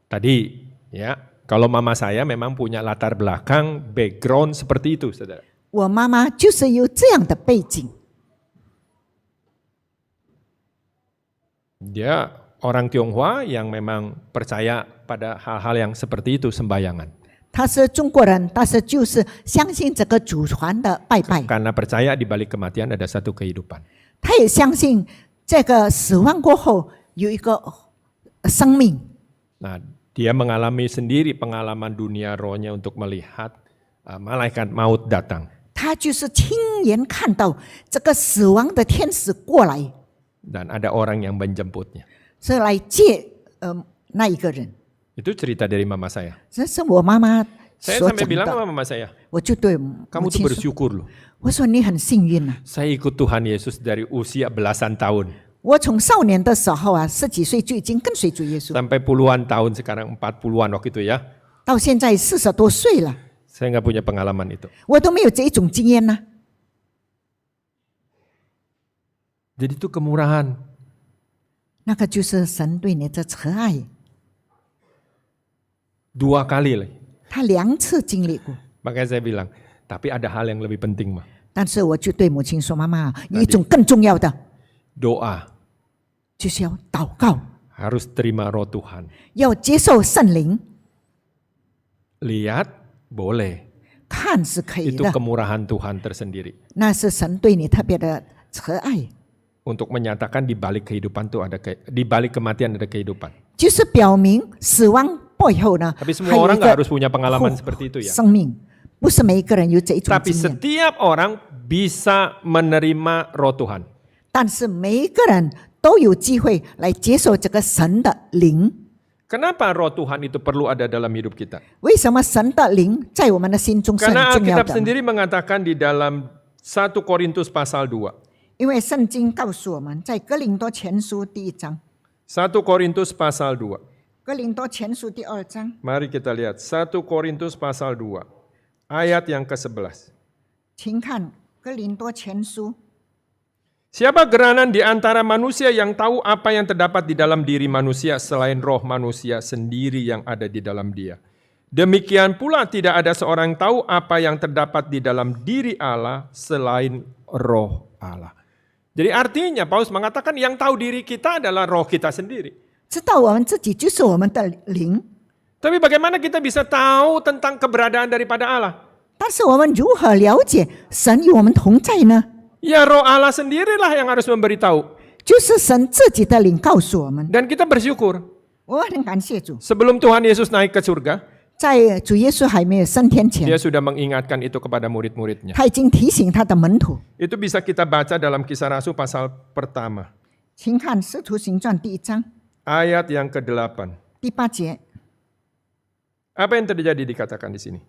Tadi ya, kalau mama saya memang punya latar belakang background seperti itu, saudara. 我妈妈就是有这样的背景， Dia orang Tionghoa yang memang percaya pada hal-hal yang seperti itu, sembayangan. 她是中国人，但是就是相信这个祖传的拜拜， Karena percaya di balik kematian ada satu kehidupan. 她也相信这个死亡过后有一个生命。 Nah, dia mengalami sendiri pengalaman dunia rohnya untuk melihat malaikat maut datang. 他就是亲眼看到这个死亡的天使过来， Dan ada orang yang menjemputnya. 是来接那一个人。 Itu cerita dari mama saya. 这是我妈妈 Saya 所 sampai 讲 bilang 的。 sama mama saya, 我就对 kamu 母 tuh 亲说 bersyukur loh. 我说你很幸运啊！ Saya ikut Tuhan Yesus dari usia belasan tahun. 我从少年的时候啊，10几岁就已经跟随主耶稣， Sampai puluhan tahun, sekarang 40-an waktu itu ya. 到现在40多岁了， Saya nggak punya pengalaman itu. 我都没有这一种经验呢。 Jadi itu kemurahan. 那个就是神对你的慈爱， 2 kali lagi. 他2次经历过。 Makanya saya bilang, tapi ada hal yang lebih penting mah. 但是我就对母亲说：“妈妈，有一种更重要的， Doa. 就是要祷告， Harus terima roh Tuhan. 要接受圣灵。 Lihat, boleh. 看是可以 Itu 的， kemurahan Tuhan tersendiri. 那是神对你特别的慈爱， Untuk menyatakan di balik kehidupan tuh ada di balik kematian ada kehidupan. 就是表明死亡背后呢， Tapi 还 semua 有 orang 一 nggak 个 harus punya pengalaman seperti itu ya. 生命，不是每一个人有这一种 Tapi 经验， setiap orang bisa menerima roh Tuhan. 但是每一个人都有机会来接受这个神的灵。 Kenapa roh Tuhan itu perlu ada dalam hidup kita? 为什么神的灵在我们的心中是很 Karena 重要 Alkitab 的？ sendiri mengatakan di dalam 1 Korintus pasal 2. 因为圣经告诉我们，在哥林多前书第1章， 1 Korintus pasal 2. 哥林多前书第2章， Mari kita lihat 1 Korintus pasal 2. Ayat yang ke-11. 请看哥林多前书。 Siapa gerangan di antara manusia yang tahu apa yang terdapat di dalam diri manusia selain roh manusia sendiri yang ada di dalam dia? Demikian pula tidak ada seorang tahu apa yang terdapat di dalam diri Allah selain roh Allah. Jadi artinya Paulus mengatakan yang tahu diri kita adalah roh kita sendiri. 知道我们自己就是我们的灵， Tapi bagaimana kita bisa tahu tentang keberadaan daripada Allah? 但是我们如何了解神与我们同在呢？ Ya roh Allah sendirilah yang harus memberitahu. 就是神自己的灵告诉我们。 Dan kita bersyukur 我很感谢主， sebelum Tuhan Yesus naik ke surga, 在主耶稣还没有升天前， dia sudah mengingatkan itu kepada murid-muridnya. 他已经提醒他的门徒。 Itu bisa kita baca dalam Kisah Rasul pasal pertama, 请看《使徒行传》第1章 ayat yang ke-8. 第8节， Apa yang terjadi dikatakan di sini?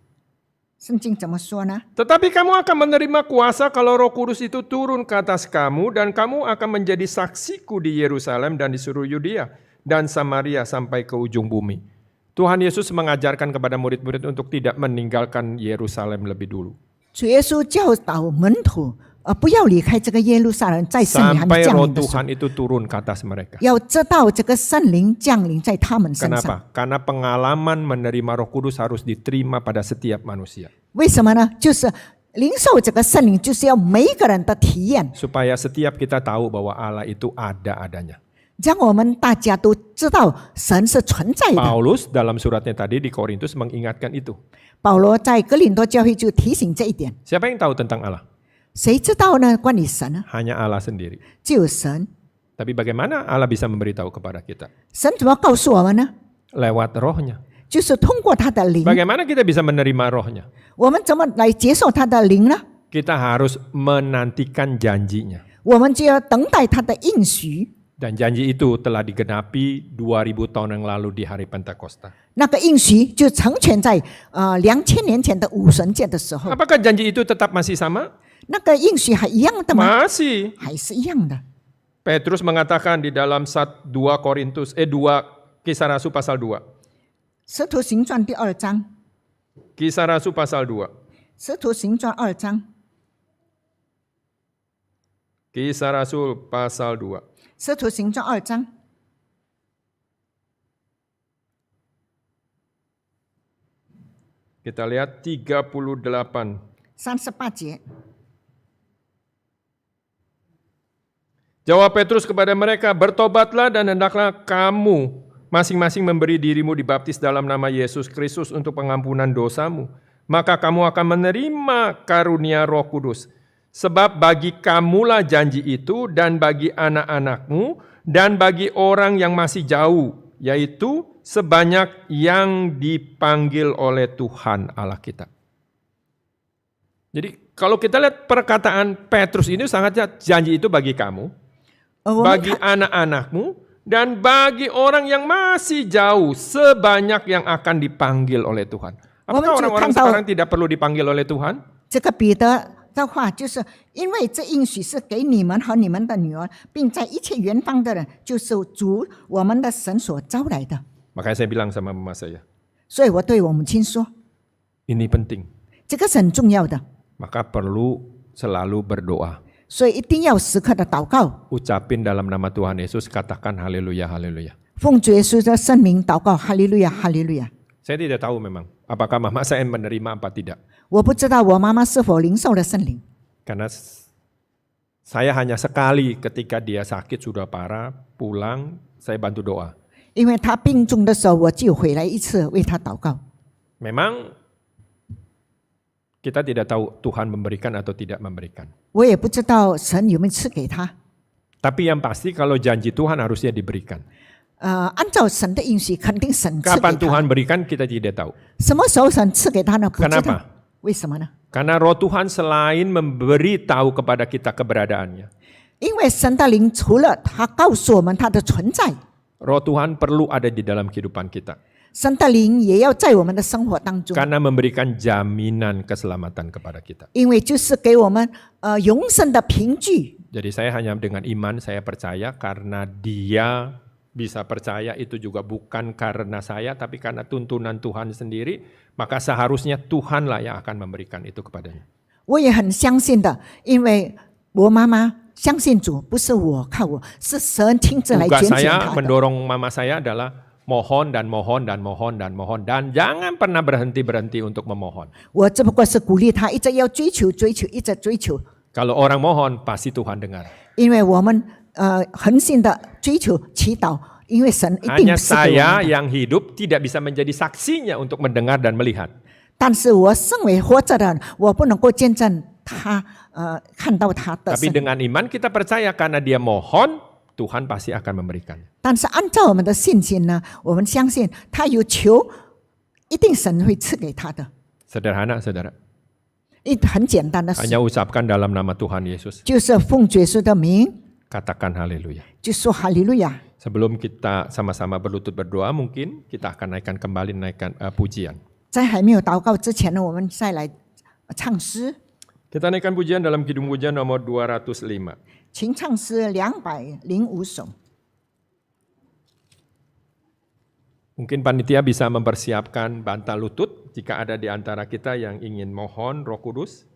圣经怎么说呢？ Tetapi kamu akan menerima kuasa kalau Roh Kudus itu turun ke atas kamu dan kamu akan menjadi saksiku di Yerusalem dan di seluruh Yudea dan Samaria sampai ke ujung bumi. Tuhan Yesus mengajarkan kepada murid-murid untuk tidak meninggalkan Yerusalem lebih dulu. 主耶稣教导门徒，不要离开这个耶路撒冷，在圣灵还没 Sampai 降 roh 临的时候， Tuhan itu turun ke atas mereka. 要知道这个圣灵降临在他们身上。 Kenapa? Karena pengalaman menerima Roh Kudus harus diterima pada setiap manusia. 为什么呢？就是领受这个圣灵，就是要每一个人的体验， Supaya setiap kita tahu bahwa Allah itu ada adanya. 让我们大家都知道神是存在的。 Paulus dalam suratnya tadi di Korintus mengingatkan itu. 保罗在哥林多教会就提醒这一点。 Siapa yang tahu tentang Allah? 谁知道呢？关于神呢？ Hanya Allah sendiri. 只有神。 Tapi bagaimana Allah bisa memberitahu kepada kita? 神怎么告诉我们呢？ Lewat rohnya. 就是通过他的灵。 Bagaimana kita bisa menerima rohnya? 我们怎么来接受他的灵呢？ Kita harus menantikan janjinya. 我们就要等待他的应许。 Dan janji itu telah digenapi 2000 tahun yang lalu di hari Pentakosta. 那个应许就成全在2000年前的五旬节的时候。 Apakah janji itu tetap masih sama? 那个应许还一样的吗？ Masih. 还是一样的。 Petrus mengatakan di dalam 2 Kisah Rasul pasal 2. 使徒行传第2章， Kisah Rasul pasal 2. 使徒行传2章， Kisah Rasul pasal 2. 使徒行传2章， Kita lihat 38. 38节。 Jawab Petrus kepada mereka, bertobatlah dan hendaklah kamu masing-masing memberi dirimu dibaptis dalam nama Yesus Kristus untuk pengampunan dosamu. Maka kamu akan menerima karunia Roh Kudus. Sebab bagi kamulah janji itu dan bagi anak-anakmu dan bagi orang yang masih jauh, yaitu sebanyak yang dipanggil oleh Tuhan Allah kita. Jadi kalau kita lihat perkataan Petrus ini sangat janji itu bagi kamu, bagi anak-anakmu, dan bagi orang yang masih jauh, sebanyak yang akan dipanggil oleh Tuhan. Apakah orang-orang sekarang tidak perlu dipanggil oleh Tuhan? 这个彼得的话，就是因为这应许是给你们和你们的女儿，并在一切远方的人，就是主我们的神所招来的。 Makanya saya bilang sama mama saya, 所以我对我母亲说， ini penting. 这个是很重要的， Maka perlu selalu berdoa. 所以一定要时刻的祷告， Ucapin dalam nama Tuhan Yesus, katakan haleluya, haleluya. 奉主耶稣的圣名祷告，哈利路亚，哈利路亚。 Saya tidak tahu memang apakah mama saya menerima apa tidak. 我不知道我妈妈是否领受了圣灵， Karena saya hanya sekali ketika dia sakit sudah parah, pulang, saya bantu doa. 因为她病重的时候，我就回来一次为她祷告。 Memang kita tidak tahu Tuhan memberikan atau tidak memberikan. 我也不知道神有没有赐给她。 Tapi yang pasti kalau janji Tuhan harusnya diberikan. 按照神的应许，肯定神赐 Kapan 给她。 Tuhan berikan kita tidak tahu. 什么时候神赐给她呢？不知道 Kenapa？ 为什么呢？ Karena roh Tuhan selain memberi tahu kepada kita keberadaannya, 因为神的灵除了他告诉我们他的存在， roh Tuhan perlu ada di dalam kehidupan kita. 神的灵也要在我们的生活当中， Karena memberikan jaminan keselamatan kepada kita. 因为就是给我们永生的凭据。 Jadi saya hanya dengan iman saya percaya karena dia bisa percaya itu juga bukan karena saya tapi karena tuntunan Tuhan sendiri, maka seharusnya Tuhanlah yang akan memberikan itu kepadanya. 我也很相信的，因为我妈妈相信主，不是我靠我，是神亲自来 Tugas 拣选 saya 她的。 mendorong mama saya adalah mohon dan mohon dan mohon dan mohon dan jangan pernah berhenti untuk memohon. 我只不过是鼓励她，一直要追求追求，一直追求， Kalau orang mohon pasti Tuhan dengar. 因为我们恒心的追求祈祷，因为神一定 Hanya 是给我 saya 们的。 yang hidup tidak bisa menjadi saksinya untuk mendengar dan melihat. 但是我身为活着的人，我不能够见证他看到他的 Tapi 神。 dengan iman kita percaya karena dia mohon, Tuhan pasti akan memberikan. 但是按照我们的信心呢，我们相信他有求，一定神会赐给他的。 Sederhana, saudara. 很简单的事， Hanya ucapkan dalam nama Tuhan Yesus. 就是奉耶稣的名， Katakan haleluya. 就说哈利路亚。 Sebelum kita sama-sama berlutut berdoa, mungkin kita akan naikkan kembali pujian. 在还没有祷告之前呢，我们再来唱诗， Kita naikkan pujian dalam Kidung Pujian nomor 205. 请唱诗205首。 Mungkin panitia bisa mempersiapkan bantal lutut jika ada di antara kita yang ingin mohon Roh Kudus.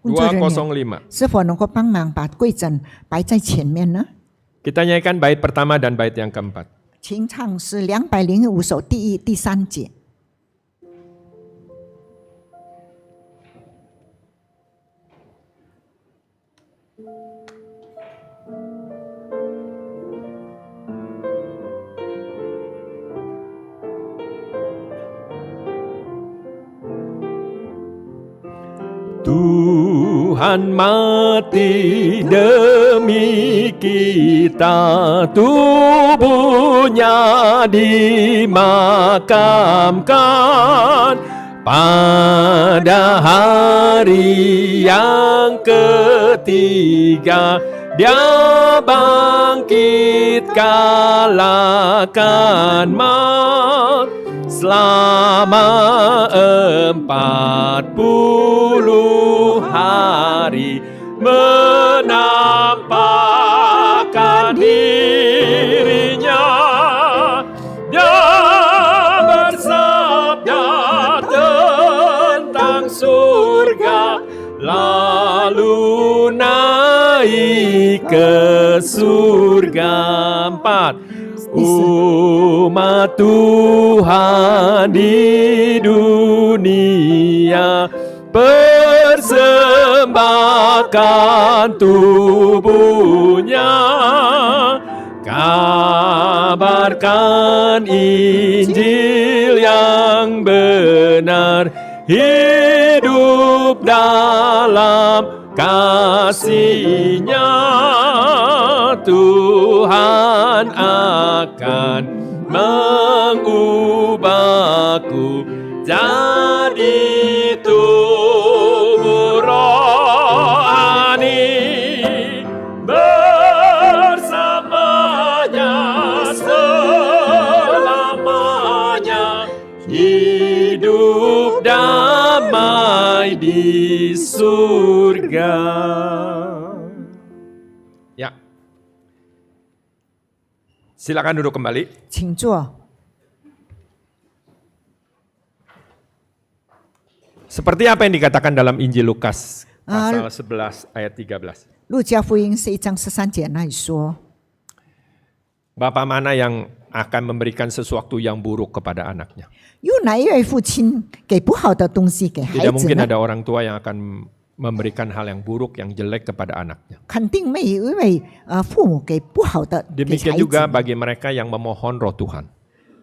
工作人员 205. 是否能够帮忙把跪枕摆在前面呢？ Kita nyanyikan bait pertama dan bait yang keempat. 请唱诗205首第1、第3节。 Tuhan mati demi kita, tubuhnya dimakamkan pada hari yang ketiga. Dia bangkit kalahkan maut. Selama 40 hari menampakkan dirinya. Dia bersabda tentang surga, lalu naik ke surga. 4. Umat Tuhan di dunia persembahkan tubuhnya, kabarkan Injil yang benar, hidup dalam kasih-Nya. Tuhan akan mengubahku jadi tubuh rohani, bersamanya selamanya, hidup damai di surga. Ya. Silakan duduk kembali. 请坐。 Seperti apa yang dikatakan dalam Injil Lukas pasal 11 ayat 13. 路加福音是1章13节那里说， Bapak mana yang akan memberikan sesuatu yang buruk kepada anaknya? 有哪一位父亲给不好的东西给孩 Tidak 子 mungkin 呢？ ada orang tua yang akan memberikan hal yang buruk, yang jelek kepada anaknya. 肯定没有一位父母给不好的给 Demikian 孩 juga 子。 bagi mereka yang memohon roh Tuhan.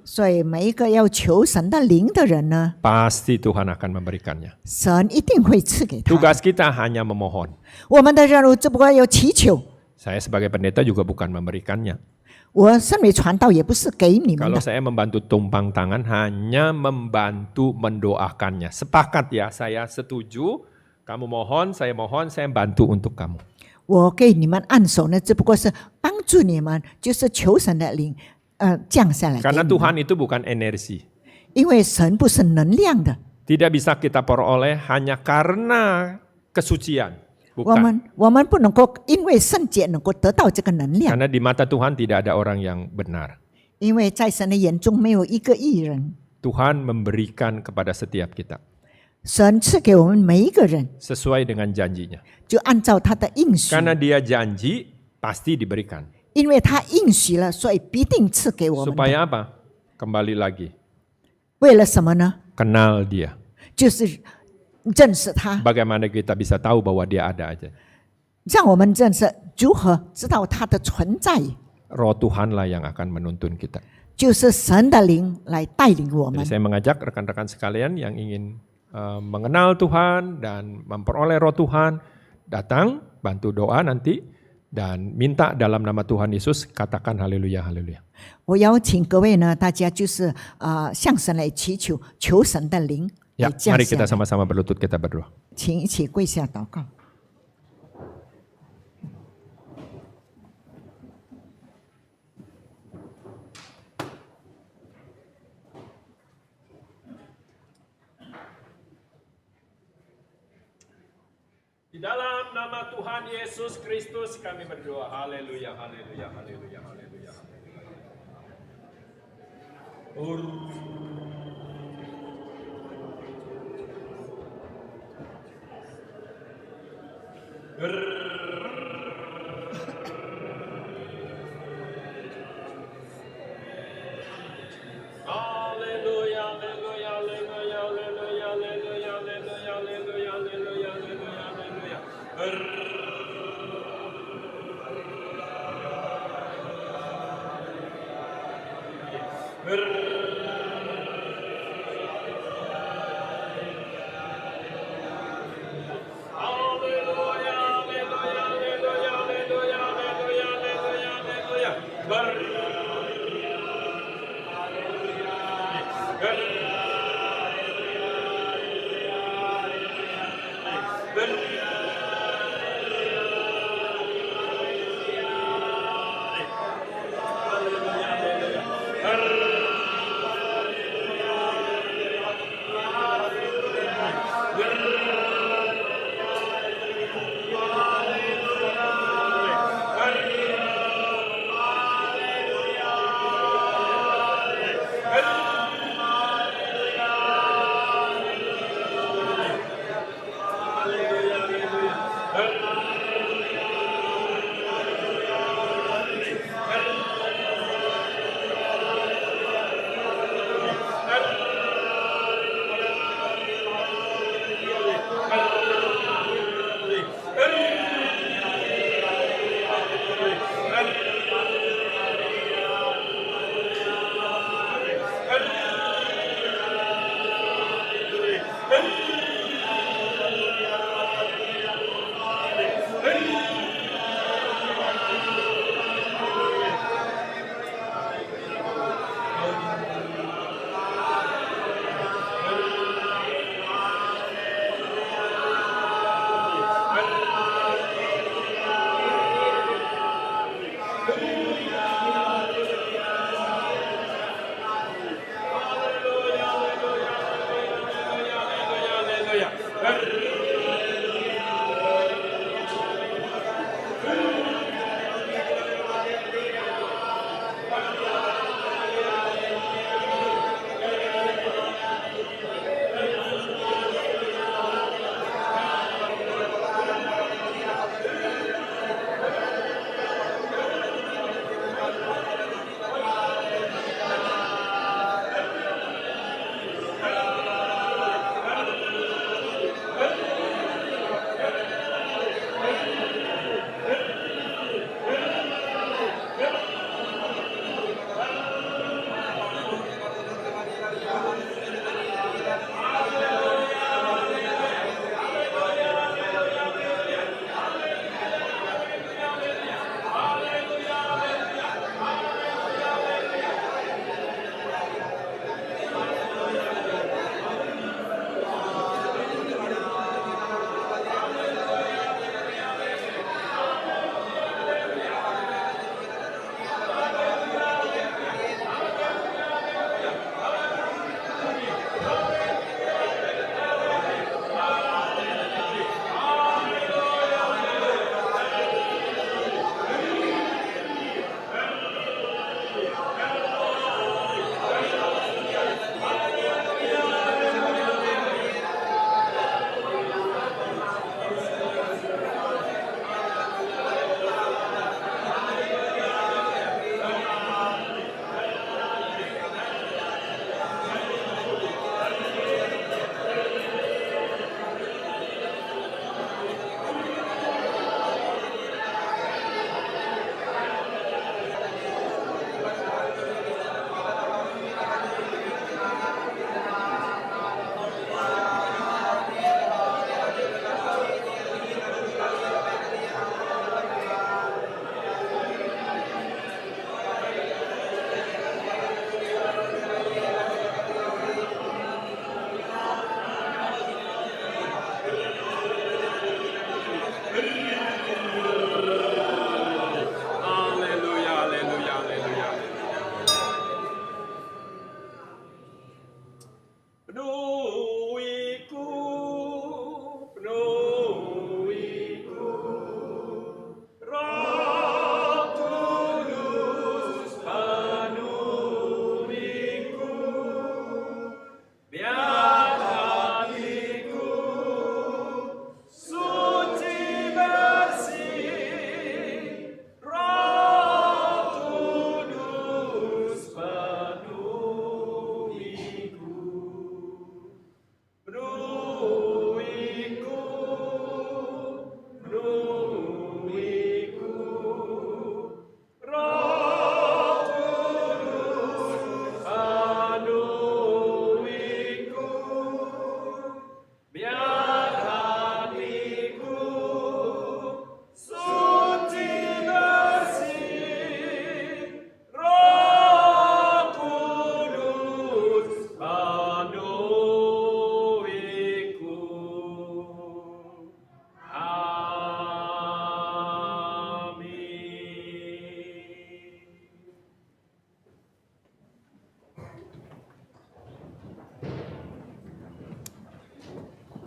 所以每一个要求神的灵的人呢， Pasti Tuhan akan memberikannya. 神一定会赐给他。 Tugas kita hanya memohon. 我们的任务只不过要祈求。 Saya sebagai pendeta juga bukan memberikannya. 我身为传道也不是给你们 Kalau 的， saya membantu tumpang tangan, hanya membantu mendoakannya. Sepakat ya, saya setuju. Kamu mohon, saya bantu untuk kamu. 我给你们按手呢，只不过是帮助你们，就是求神的灵降下来给 Karena 你们， Tuhan itu bukan energi. 因为神不是能量的， Tidak bisa kita peroleh hanya karena kesucian. 我 Bukan. 们不能够因为圣洁能够得到这个能量， Karena di mata Tuhan tidak ada orang yang benar. 因为在神的眼中没有一个义人。 Tuhan memberikan kepada setiap kita 神赐给我们每一个人， sesuai dengan janjinya. 就按照他的应许， Karena dia janji pasti diberikan. 因为他应许了，所以必定赐给我们的。 Supaya apa? Kembali lagi. 为了什么呢？ Kenal dia. 就是认识他， Bagaimana kita bisa tahu bahwa dia ada aja. 让我们认识如何知道他的存在， Roh Tuhanlah yang akan menuntun kita. 就是神的灵来带领我们 Jadi。saya mengajak rekan-rekan sekalian yang ingin mengenal Tuhan dan memperoleh Roh Tuhan, datang, bantu doa nanti, dan minta dalam nama Tuhan Yesus, katakan haleluya, haleluya. 我邀请各位呢，大家就是向神来祈求，求神的灵 Ya, 来降 mari 下 kita 来。 sama-sama berlutut, kita berdoa. 请一起跪下祷告。 Di dalam nama Tuhan Yesus Kristus kami berdoa. Haleluya, haleluya, haleluya, haleluya. Haleluya, haleluya, haleluya, haleluya, haleluya, haleluya, haleluya, haleluya, haleluya, haleluya. Haleluya, haleluya, haleluya, haleluya, haleluya, haleluya, haleluya.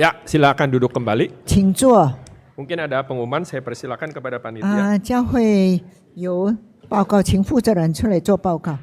Ya, silakan duduk kembali. 请坐。 Mungkin ada pengumuman, saya persilakan kepada panitia. 教会有报告，请负责人出来做报告。